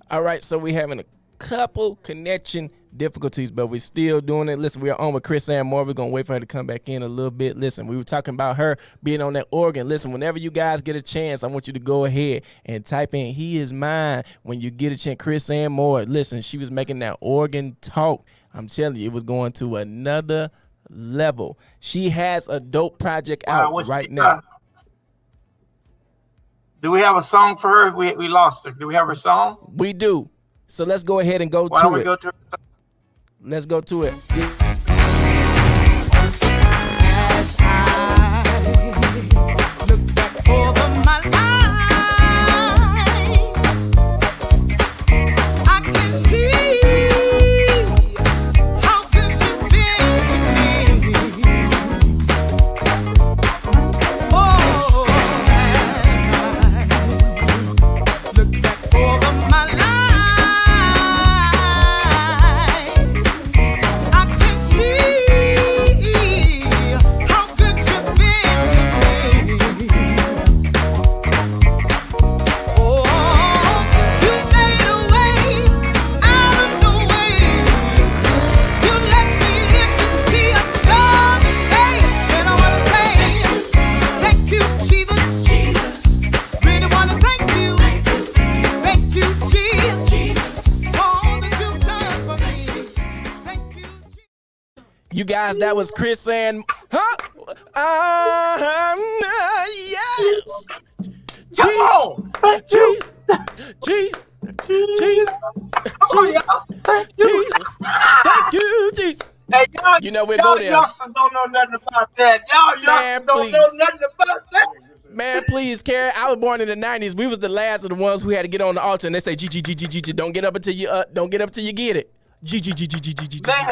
All right, so we having a couple connection difficulties, but we're still doing it. Listen, we are on with Chrysann Moore. We're gonna wait for her to come back in a little bit. Listen, we were talking about her being on that organ. Listen, whenever you guys get a chance, I want you to go ahead and type in "He is mine" when you get a chance. Chrysann Moore. Listen, she was making that organ talk. I'm telling you, it was going to another level. She has a dope project out right now. Do we have a song for her? We lost her. Do we have her song? We do. So let's go ahead and go Why to don't we it. go to her? Let's go to it. You guys, that was Chrysann. Yes. Come on. Thank you. Thank you, Jesus. Hey, y'all, you know, we'll go there. Youngsters don't know nothing about that. Y'all youngsters don't know nothing about that. Man, please, Kerry. I was born in the 90s. We was the last of the ones who had to get on the altar, and they say, G. Don't get up until you get it. G. Man, right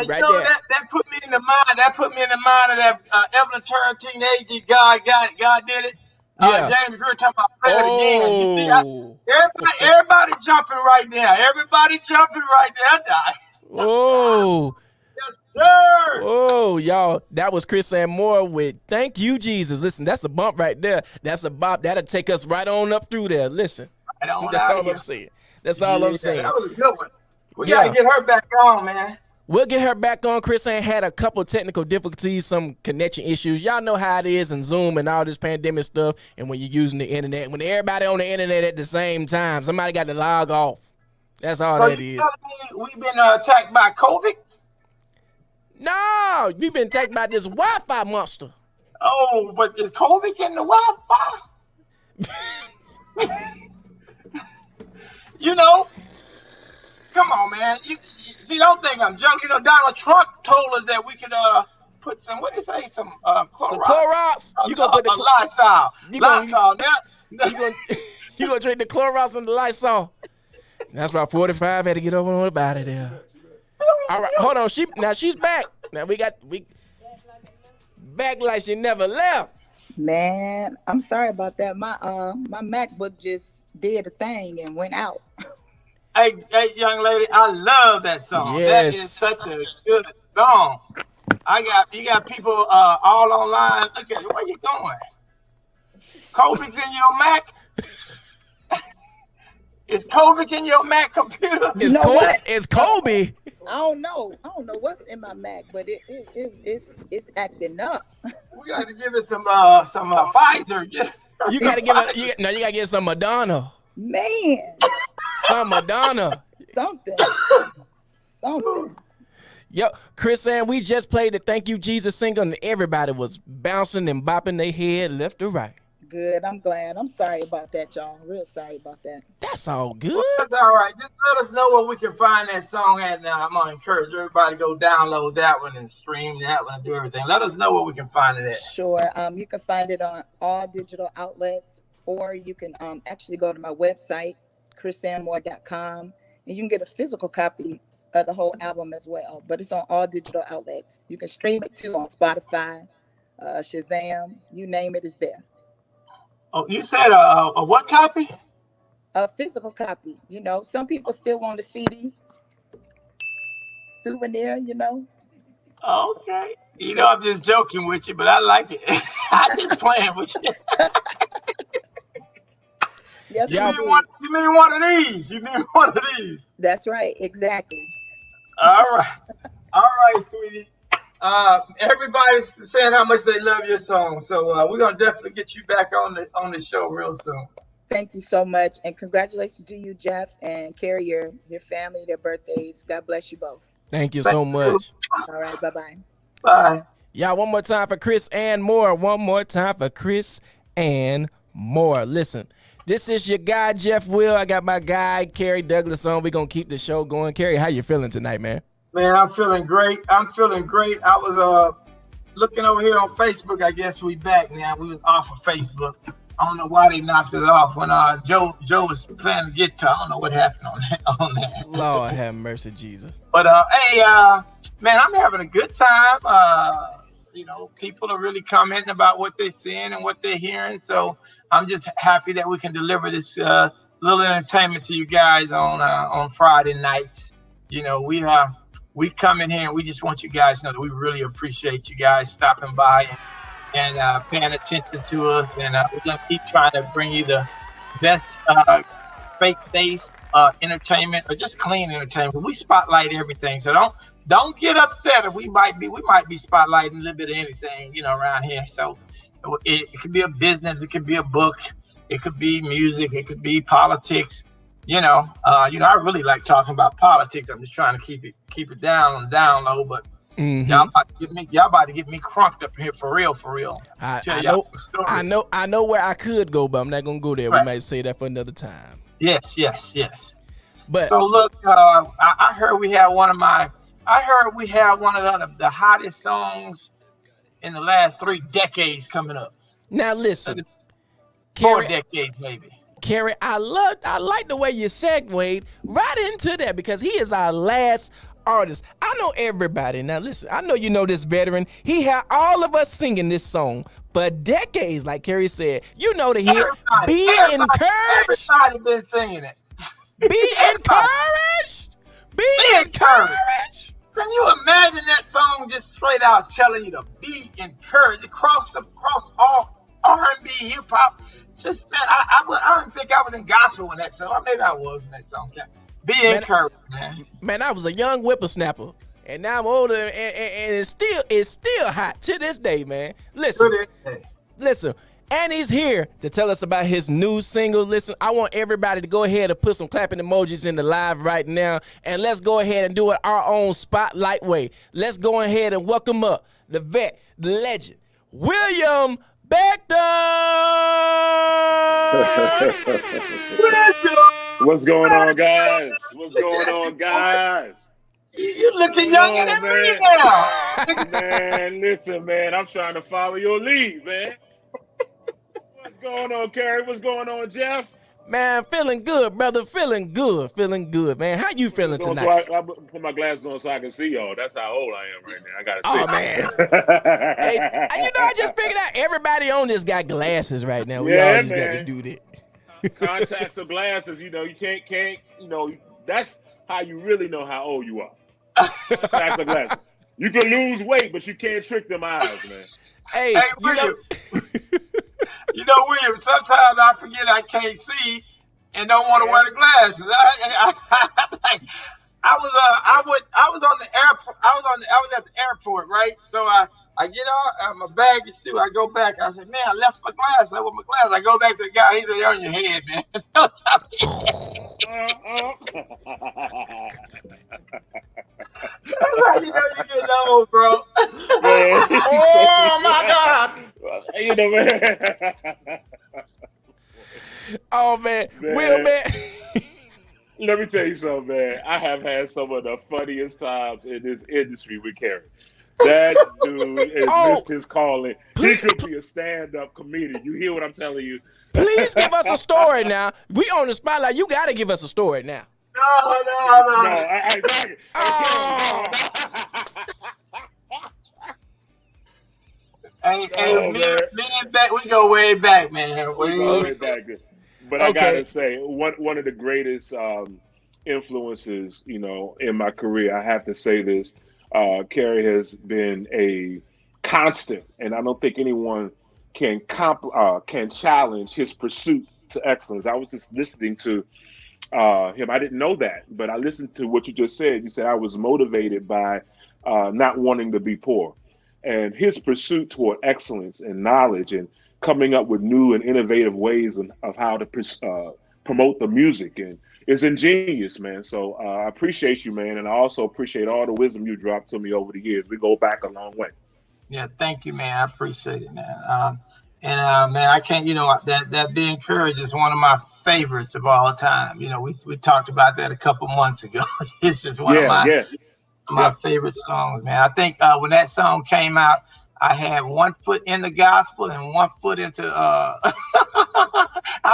you know, there. that put me in the mind. That put me in the mind of that Evelyn Turner teenage. God did it. Yeah. James Greer talking about play it again. You see, everybody jumping right now. Everybody jumping right now. Oh. Yes, sir. Oh, y'all, that was Chrysann Moore with "Thank You, Jesus." Listen, that's a bump right there. That's a bop. That'll take us right on up through there. Listen, that's all I'm saying. That's all I'm saying. That was a good one. We got to get her back on, man. We'll get her back on. Chrysann had a couple technical difficulties, some connection issues. Y'all know how it is in Zoom and all this pandemic stuff. And when you're using the internet, when everybody on the internet at the same time, somebody got to log off. That's all that is. We've been attacked by COVID? No, we've been attacked by this Wi-Fi monster. Oh, but is COVID in the Wi-Fi? You know, come on, man. You see, don't think I'm joking. You know, Donald Trump told us that we could put some, what did he say, some Clorox. Some Clorox. You gonna put the Lysol. Lysol. You gonna drink the Clorox and the Lysol. That's why 45 had to get over about it there. All right, hold on. She's back. Now we back like she never left. Man, I'm sorry about that. My MacBook just did a thing and went out. Hey, young lady, I love that song. Yes. That is such a good song. You got people all online. Look at you. Where you going? COVID's in your Mac? Is COVID in your Mac computer? It's Kobe. I don't know what's in my Mac, but it's acting up. We got to give it some Pfizer. You gotta give it. You gotta give some Madonna. Man, some Madonna. Something. Yo, Chrysann, we just played the "Thank You Jesus" single, and everybody was bouncing and bopping their head left or right. Good. I'm glad. I'm sorry about that, y'all. Real sorry about that. That's all good. Well, that's all right. Just let us know where we can find that song at. Now, I'm gonna encourage everybody to go download that one and stream that one and do everything. Let us know where we can find it at. Sure. You can find it on all digital outlets, or you can actually go to my website, chrysannmore.com, and you can get a physical copy of the whole album as well. But it's on all digital outlets. You can stream it too on Spotify, Shazam, you name it, is there. Oh, you said a what copy? A physical copy. You know, some people still want a CD souvenir, you know. Okay. You know, I'm just joking with you, but I like it. I'm just playing with you. Yes, you mean one of these. You mean one of these. That's right. Exactly. All right, sweetie. Everybody's saying how much they love your song, so we're gonna definitely get you back on the show real soon. Thank you so much, and congratulations to you, Jeff and Kerry, your family, their birthdays. God bless you both. Thank you so much. All right, bye-bye. Bye. Y'all, one more time for Chrysann Moore. One more time for Chrysann Moore. Listen, this is your guy, Jeff Will. I got my guy, Kerry Douglas, on. We're gonna keep the show going. Kerry, how you feeling tonight, man? Man, I'm feeling great. I was looking over here on Facebook. I guess we back now. We was off of Facebook. I don't know why they knocked it off when Joe was playing the guitar. I don't know what happened on that. Lord have mercy, Jesus. But hey, man, I'm having a good time. You know, people are really commenting about what they're seeing and what they're hearing. So I'm just happy that we can deliver this little entertainment to you guys on Friday nights. You know, we come in here and we just want you guys to know that we really appreciate you guys stopping by and paying attention to us. And we're going to keep trying to bring you the best faith-based entertainment, or just clean entertainment. We spotlight everything. So don't get upset if we might be spotlighting a little bit of anything, you know, around here. So it could be a business, it could be a book, it could be music, it could be politics. You know, I really like talking about politics. I'm just trying to keep it down on the down low, but y'all about to get me crunked up here for real. I know where I could go, but I'm not gonna go there. Right. We might say that for another time. Yes. But so look, I heard we have one of the hottest songs in the last 3 decades coming up. Now listen, 4 decades maybe. Kerry, I like the way you segued right into that, because he is our last artist. I know everybody. Now listen, I know you know this veteran. He had all of us singing this song for decades, like Kerry said. You know the hit. Be encouraged. Everybody been singing it. Be encouraged. Be encouraged. Can you imagine that song just straight out telling you to be encouraged across all R&B, hip hop? Just, man, I don't think I was in gospel when that song. Maybe I was when that song came. Be encouraged, man. Man, I was a young whippersnapper, And now I'm older, and it's still hot to this day, man. Listen. And he's here to tell us about his new single. Listen, I want everybody to go ahead and put some clapping emojis in the live right now. And let's go ahead and do it our own spotlight way. Let's go ahead and welcome up the vet, the legend, William Becton. What's going on, guys? What's going on, guys? You looking younger than me now. Man, listen, man. I'm trying to follow your lead, man. What's going on, Kerry? What's going on, Jeff? Man, feeling good, brother. Feeling good, man. How you feeling tonight? So I put my glasses on so I can see y'all. That's how old I am right now. I gotta see. Oh, man. Hey, I just figured out everybody on this got glasses right now. We all just got to do that. Contacts or glasses, you can't, that's how you really know how old you are. Contacts or glasses. You can lose weight, but you can't trick them eyes, man. Hey, William. William, sometimes I forget I can't see and don't want to wear the glasses. I was on the airport. I was at the airport, right? So I get off, my bag is too. I go back. I said, man, I left my glasses. I want my glasses. I go back to the guy. He said, they're on your head, man. That's how you know you're getting old, bro. Oh my God. Man. Oh man. Will, man. Let me tell you something, man. I have had some of the funniest times in this industry with Kerry. That dude has missed his calling. He could be a stand-up comedian. You hear what I'm telling you? Please give us a story now. We on the spotlight. You got to give us a story now. No. Hey, me and Beck, we go way back, man. We go way back. But I gotta say, one of the greatest influences, in my career, I have to say this. Kerry has been a constant, and I don't think anyone can challenge his pursuit to excellence. I was just listening to him. I didn't know that, but I listened to what you just said. You said I was motivated by not wanting to be poor, and his pursuit toward excellence and knowledge and coming up with new and innovative ways of how to promote the music and is ingenious, man. So I appreciate you, man. And I also appreciate all the wisdom you dropped to me over the years. We go back a long way. Yeah, thank you, man. I appreciate it, man. Man, I can't, that Be Encouraged is one of my favorites of all time. We talked about that a couple months ago. It's just one of my favorite songs, man. I think when that song came out, I had 1 foot in the gospel and 1 foot into I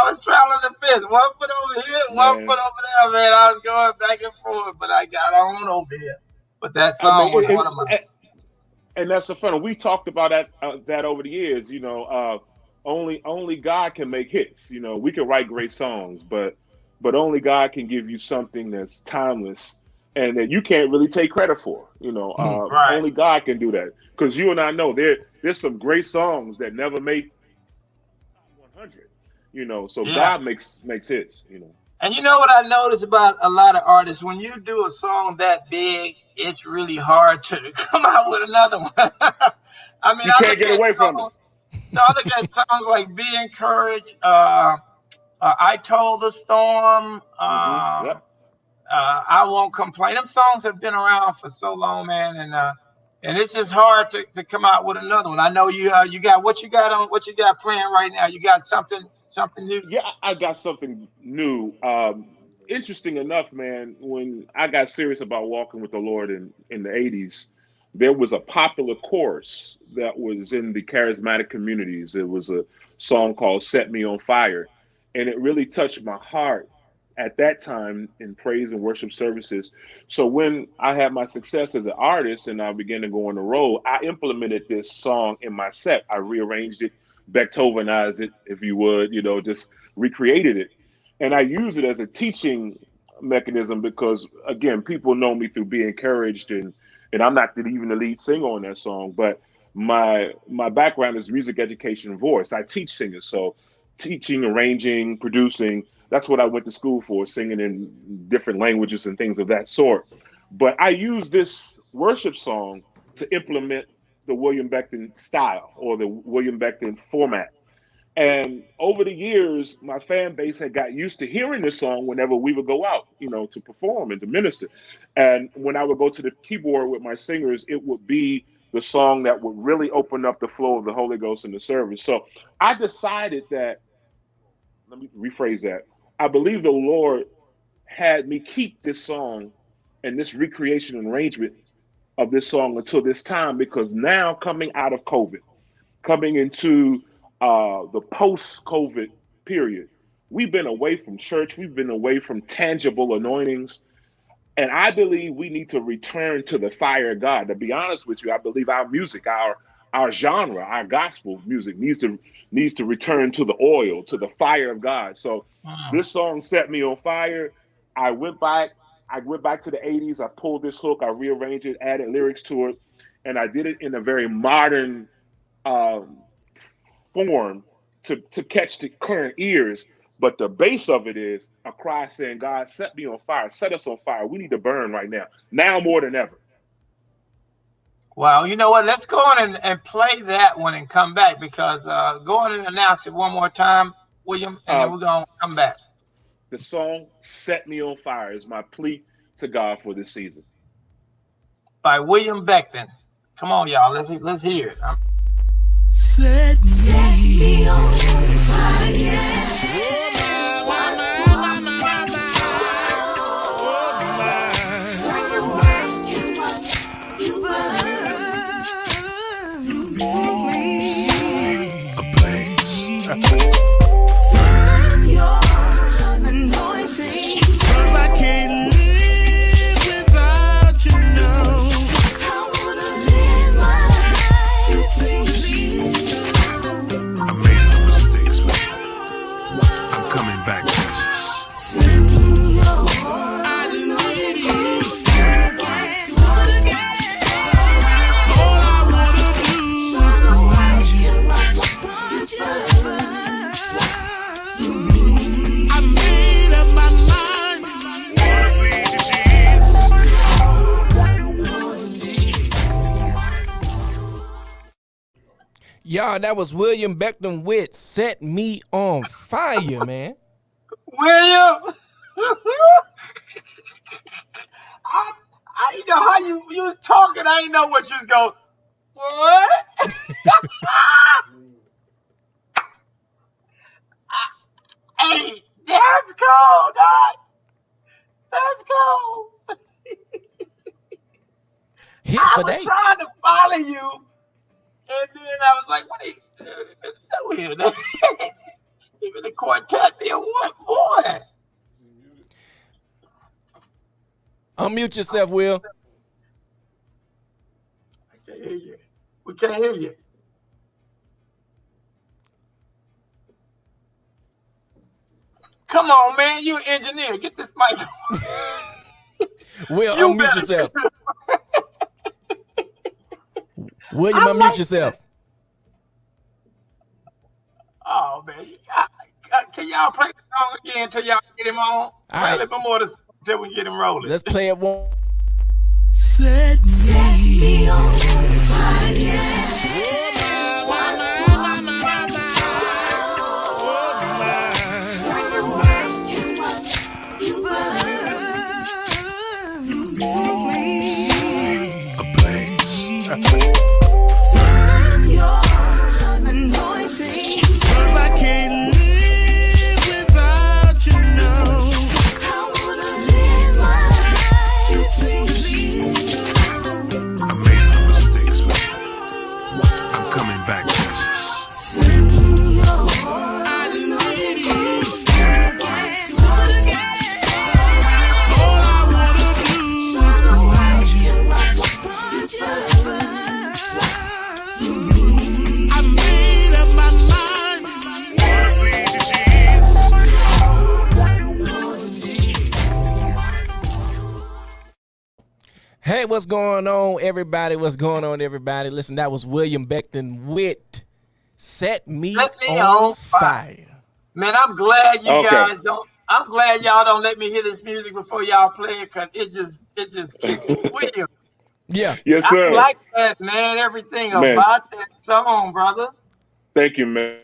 was straddling the fence. 1 foot over here, 1 foot over there, man. I was going back and forth, but I got on over here. But that song was one of my. And that's the fun. We talked about that over the years. Only God can make hits. We can write great songs, but only God can give you something that's timeless and that you can't really take credit for. Right. Only God can do that. Because you and I know there's some great songs that never make 100. So God makes hits. And you know what I noticed about a lot of artists, when you do a song that big, it's really hard to come out with another one. I mean, you can't get away from it. No, I look at songs like Be Encouraged, I Told the Storm, I Won't Complain. Them songs have been around for so long, man, and it's just hard to come out with another one. I know you got what you got playing right now. You got something new? Yeah, I got something new. Interesting enough, man, when I got serious about walking with the Lord in the 80s, there was a popular chorus that was in the charismatic communities. It was a song called Set Me on Fire. And it really touched my heart at that time in praise and worship services. So when I had my success as an artist and I began to go on the road, I implemented this song in my set. I rearranged it, Beethovenized it, if you would, just recreated it. And I use it as a teaching mechanism because, again, people know me through Be Encouraged, and I'm not even the lead singer on that song, but my background is music education and voice. I teach singers, so teaching, arranging, producing, that's what I went to school for, singing in different languages and things of that sort. But I use this worship song to implement the William Becton style or the William Becton format. And over the years, my fan base had got used to hearing this song whenever we would go out, to perform and to minister. And when I would go to the keyboard with my singers, it would be the song that would really open up the flow of the Holy Ghost in the service. So I decided that, let me rephrase that. I believe the Lord had me keep this song and this recreation and arrangement of this song until this time, because now coming out of COVID, coming into the post-COVID period, we've been away from church. We've been away from tangible anointings. And I believe we need to return to the fire of God. To be honest with you, I believe our music, our genre, our gospel music needs to return to the oil, to the fire of God. So this song set me on fire. I went back to the 80s. I pulled this hook, I rearranged it, added lyrics to it, and I did it in a very modern form to catch the current ears. But the base of it is a cry saying, God, set me on fire, set us on fire. We need to burn right now more than ever. Well, you know what? Let's go on and play that one and come back, because go on and announce it one more time, William, and then we're going to come back. The song Set Me on Fire is my plea to God for this season. By William Becton. Come on, y'all. Let's hear it. Set me on fire. Y'all, that was William Becton with Set Me on Fire, man. William! I know how you was talking. I didn't know what you was going, what? Hey, that's cool, dog. That's cool. I was trying to follow you. And then I was like, what are you doing? Even the quartet there, what, boy? Unmute yourself, Will. I can't hear you. We can't hear you. Come on, man. You're an engineer. Get this mic. Will, unmute yourself. William, unmute yourself. Oh, man. Can y'all play the song again until y'all get him on? All right. A little bit more until we get him rolling. Let's play it one. Set me on fire. Hey, what's going on, everybody? What's going on, everybody? Listen, that was William Becton with Set Me on Fire. Man, I'm glad you guys don't. I'm glad y'all don't let me hear this music before y'all play it, cause it just gets me. William, Yeah. Yes, I sir. like that, man. Everything Man, about that song, brother. thank you, man.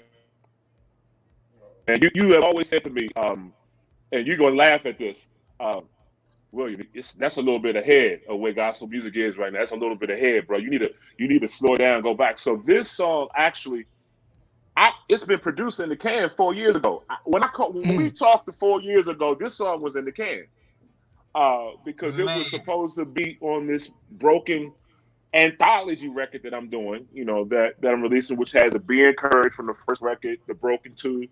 And you have always said to me, and you're gonna laugh at this, um, William. That's a little bit ahead of where gospel music is right now. That's a little bit ahead, bro. You need to slow down, go back. So this song actually, it's been produced in the can 4 years ago. When we talked 4 years ago, this song was in the can because it Man, was supposed to be on this broken anthology record that I'm doing, that I'm releasing, which has a Be Encouraged from the first record, the Broken 2,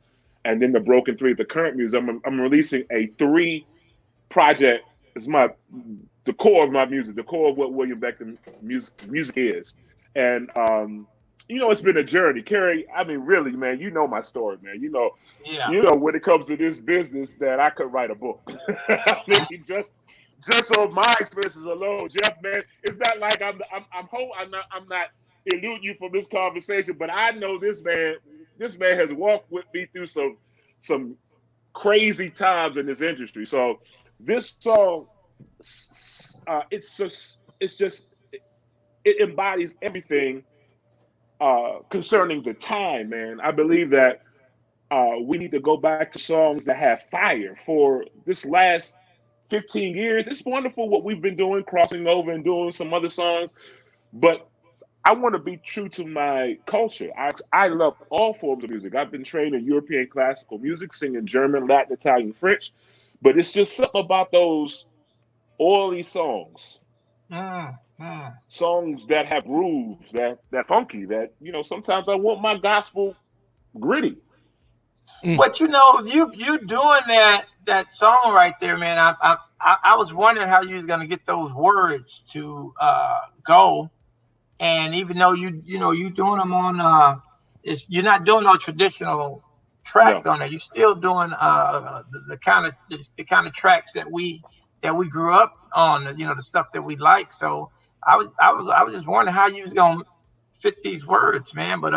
and then the Broken 3, the current music. I'm releasing a 3 project. It's the core of my music, the core of what William Becton music is. And it's been a journey. Kerry, I mean, really, man, you know my story, man. yeah. When it comes to this business that I could write a book. I mean, just on my expenses alone, Jeff, man, it's not like I'm not eluding you from this conversation, but I know this man has walked with me through some crazy times in this industry. So this song, it embodies everything concerning the time, man. I believe that we need to go back to songs that have fire. For this last 15 years, it's wonderful what we've been doing, crossing over and doing some other songs, but I want to be true to my culture. I love all forms of music. I've been trained in European classical music, singing German, Latin, Italian, French, but it's just something about those oily songs, songs that have grooves, that funky, that sometimes I want my gospel gritty. But you doing that song right there, man. I was wondering how you was gonna get those words to go. And even though you doing them on you're not doing no traditional tracks No. on it. You're still doing the kind of tracks that we grew up on. The stuff that we like. So I was just wondering how you was gonna fit these words, man. But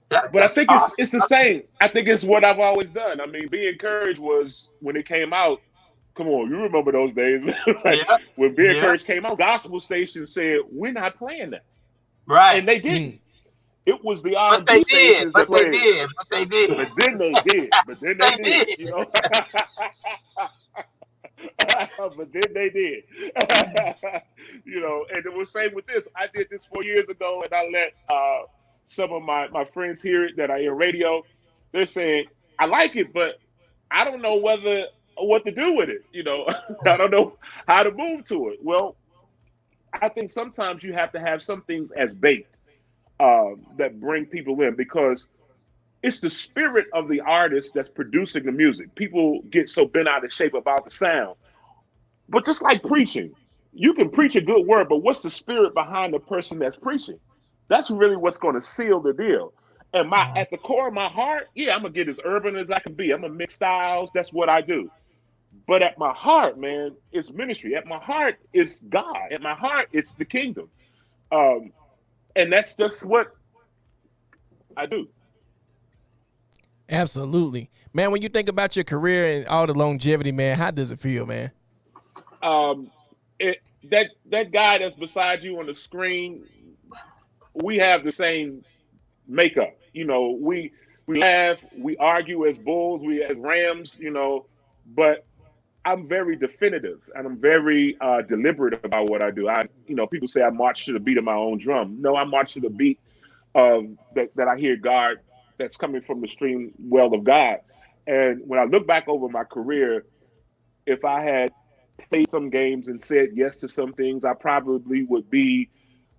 But I that's think awesome. it's the same. I think it's what I've always done. I mean, Be Encouraged was when it came out. Come on, you remember those days? Like Yeah, when Be yeah, Encouraged came out, gospel stations said we're not playing that, right. and they didn't. It was the But they R&B did. stations But that they played it. did. But they did. But then they did. But then they They did. did. But then they did. And it was same with this. I did this 4 years ago, and I let some of my friends hear it that I hear radio. They're saying I like it, but I don't know what to do with it. I don't know how to move to it. Well, I think sometimes you have to have some things as bait that bring people in, because it's the spirit of the artist that's producing the music. People get so bent out of shape about the sound. But just like preaching, you can preach a good word, but what's the spirit behind the person that's preaching? That's really what's going to seal the deal. And at the core of my heart, yeah, I'm gonna get as urban as I can be. I'm gonna mix styles. That's what I do. But at my heart, man, it's ministry. At my heart, it's God. At my heart, it's the kingdom. Um, and that's just what I do. Absolutely. Man, when you think about your career and all the longevity, man, how does it feel, man? Um, that guy that's beside you on the screen, we have the same makeup. We laugh, we argue as bulls, we as rams. But I'm very definitive and I'm very deliberate about what I do. People say I march to the beat of my own drum. No, I march to the beat of that I hear God that's coming from the stream well of God. And when I look back over my career, if I had played some games and said yes to some things, I probably would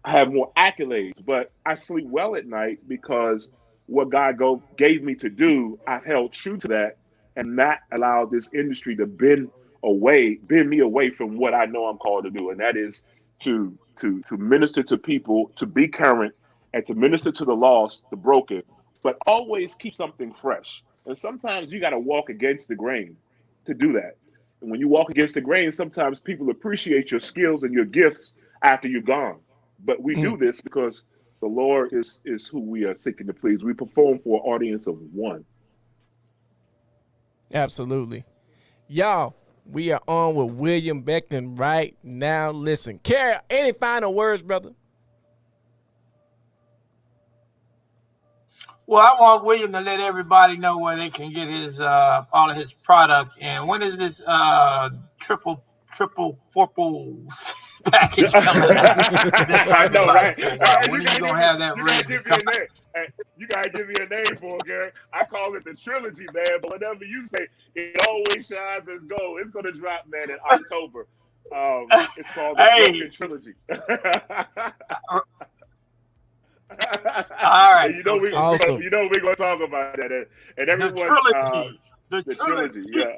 have more accolades. But I sleep well at night because what God gave me to do, I've held true to that and not allowed this industry to bend me away from what I know I'm called to do, and that is to minister to people, to be current, and to minister to the lost, the broken, but always keep something fresh. And sometimes you got to walk against the grain to do that. And when you walk against the grain, sometimes people appreciate your skills and your gifts after you're gone. But we do this because the Lord is who we are seeking to please. We perform for an audience of one. Absolutely. Y'all, we are on with William Becton right now. Listen, Kerry, any final words, brother? Well, I want William to let everybody know where they can get his all of his product. And when is this triple package coming out? I know, right? When are you gonna have that ready to come out? You gotta give me a name for it, Gary. I call it the trilogy, man. But whatever you say, it always shines as gold. It's gonna drop, man, in October. It's called the Becton trilogy. All right. You know we're gonna talk about that. And everyone, the trilogy, yeah.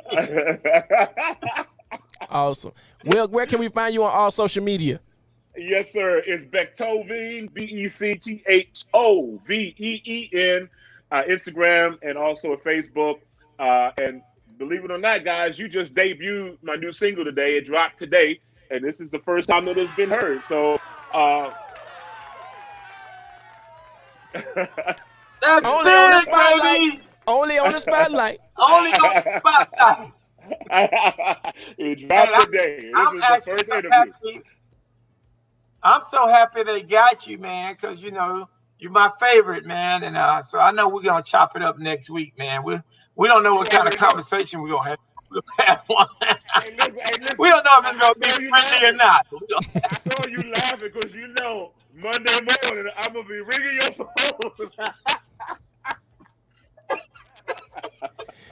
Awesome. Well, where can we find you on all social media? Yes, sir. It's Bectoveen, BECTHOVEEN, Instagram, and also Facebook. And believe it or not, guys, you just debuted my new single today. It dropped today, and this is the first time that it's been heard. So, only on the spotlight. Only on the spotlight. Only on the spotlight. It dropped today. I'm actually so happy. I'm so happy they got you, man, because you know you're my favorite, man, and so I know we're gonna chop it up next week, man. We don't know what kind of conversation we're gonna have. We'll have one. Listen, we don't know if it's gonna be friendly or not. I saw you laughing because you know Monday morning I'm gonna be ringing your phone.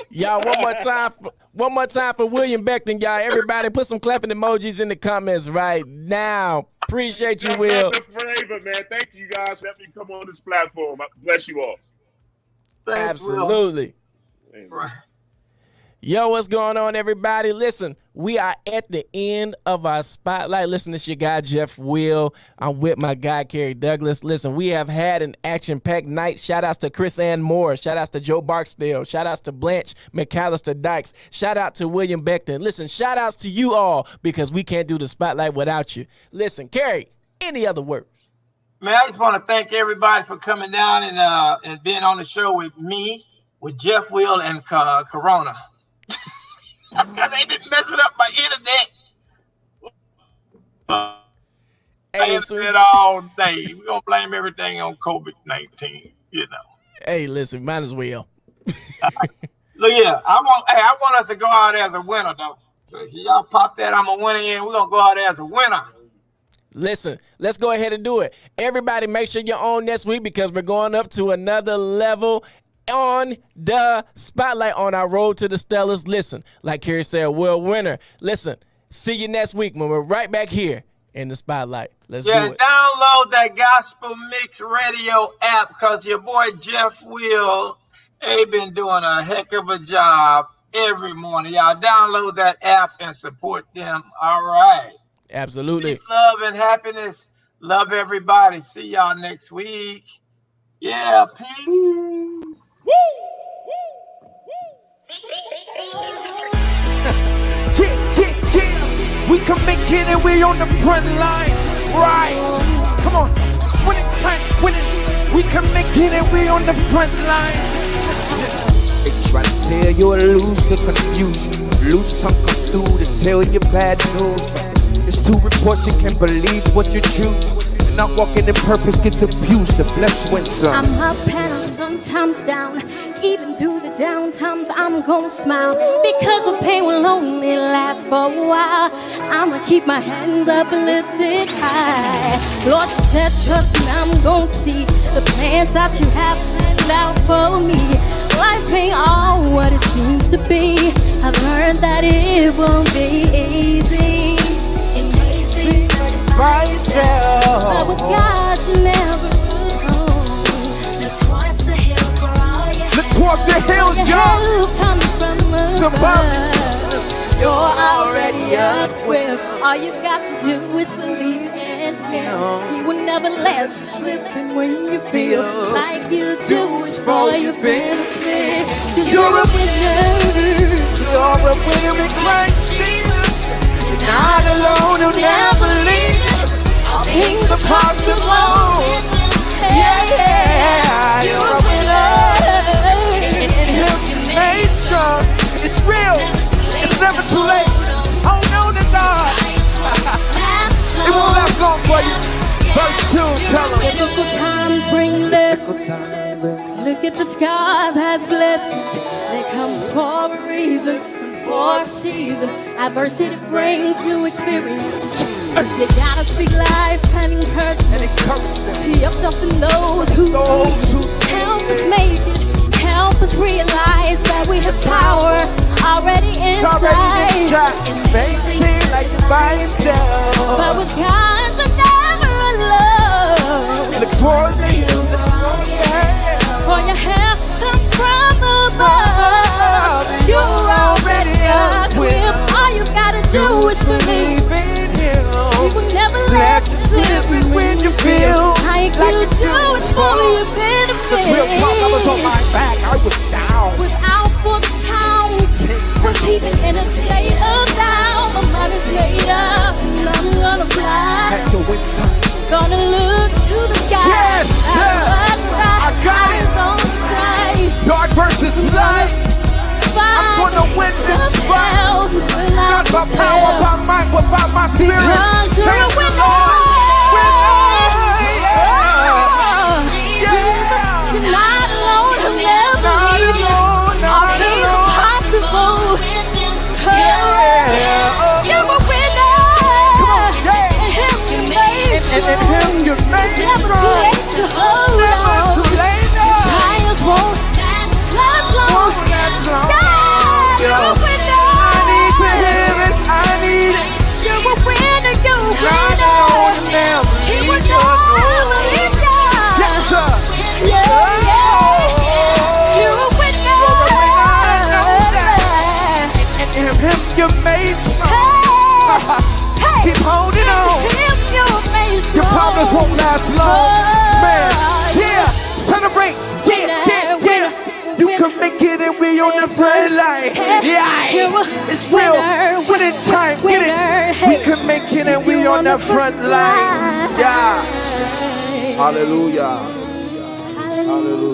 Y'all, one more time for William Becton, y'all. Everybody put some clapping emojis in the comments right now. Appreciate you, Will. That's the flavor, man. Thank you guys for letting me come on this platform. Bless you all. Thanks, absolutely. Right. Yo, what's going on, everybody? Listen, we are at the end of our spotlight. Listen, this your guy, Jeff Will. I'm with my guy, Kerry Douglas. Listen, we have had an action-packed night. Shout-outs to Chrysann Moore. Shout-outs to Joe Barksdale. Shout-outs to Blanche McAlister Dykes. Shout-out to William Becton. Listen, shout-outs to you all because we can't do the spotlight without you. Listen, Kerry, any other words? Man, I just want to thank everybody for coming down and being on the show with me, with Jeff Will and Corona. They didn't mess it up my internet. Internet all day. We're gonna blame everything on COVID-19, you know. Hey, listen, might as well. Look, yeah, I want us to go out as a winner though. So if y'all pop that I'm a winner in, we're gonna go out as a winner. Listen, let's go ahead and do it. Everybody make sure you're on next week because we're going up to another level on the spotlight on our road to the Stellars. Listen, like Kerry said, world winner. Listen, see you next week when we're right back here in the spotlight. Let's do it. Download that Gospel Mix Radio app because your boy Jeff Will ain't been doing a heck of a job every morning. Y'all download that app and support them. All right. Absolutely. Peace, love, and happiness. Love everybody. See y'all next week. Yeah, peace. Yeah. We can make it and we on the front line. Right. Come on. It's winning time. Winning. We can make it and we on the front line. They try to tell you to lose to confusion. Loose tongue come through to tell you bad news. It's two reports, you can't believe what you choose. Not walking in purpose gets abusive. Let's win some. I'm up and I'm sometimes down. Even through the down times, I'm gonna smile. Because the pain will only last for a while. I'ma keep my hands up lifted high. Lord, you said trust me, I'm gonna see the plans that you have planned out for me. Life ain't all what it seems to be. I've learned that it won't be easy. By yourself. But with God you never would home. Look towards the hills where all your Look towards the hills, y'all. comes from above. You're already up with. All you got to do is believe in Him. He will never let you slip. And when you feel like you do, it's for your benefit. 'Cause you're a winner. You're a winner in Christ Jesus. You're not alone. You'll never leave. All things are possible. Yeah, you're a winner. In Him you made strong. It's real. It's never good times. Look at the skies as blessings. They come for a reason, for a season. Adversity brings new experience. You gotta speak life and encouragement to yourself and those who help us make it. Help us realize that we have power already inside. Amazing like you're by yourself. But with God, we're never alone. Look towards the hills for your help comes from above. You're already equipped. All you gotta do is believe in Him. He will never let you slip when you feel like you do it for your benefit. Cause real talk, I was on my back, I was down. Without for the count, was even in a state of doubt. My mind is made up, and I'm gonna fly. At your winter. Gonna look to the sky. Yes, sir. I got it. Dark versus light. I'm gonna win this fight. It's not by power, by might, but by my spirit. Because you're a winner. You're not alone, I'll never leave you. All things are possible. You're a winner. And Him you made strong. It's never too late to hold on. Trials won't last long. You're a winner. I need to hear it. I need it. You're a winner. You're a winner. He will never leave you. Yes, sir. Yeah. You're a winner. And Him you made strong. Keep holding on. Your problems won't last long. Man, yeah, celebrate. Yeah. You can make it and we on the front line. Yeah, it's real. Winning time, get it. We can make it and we on the front line. Yeah. Hallelujah. Hallelujah.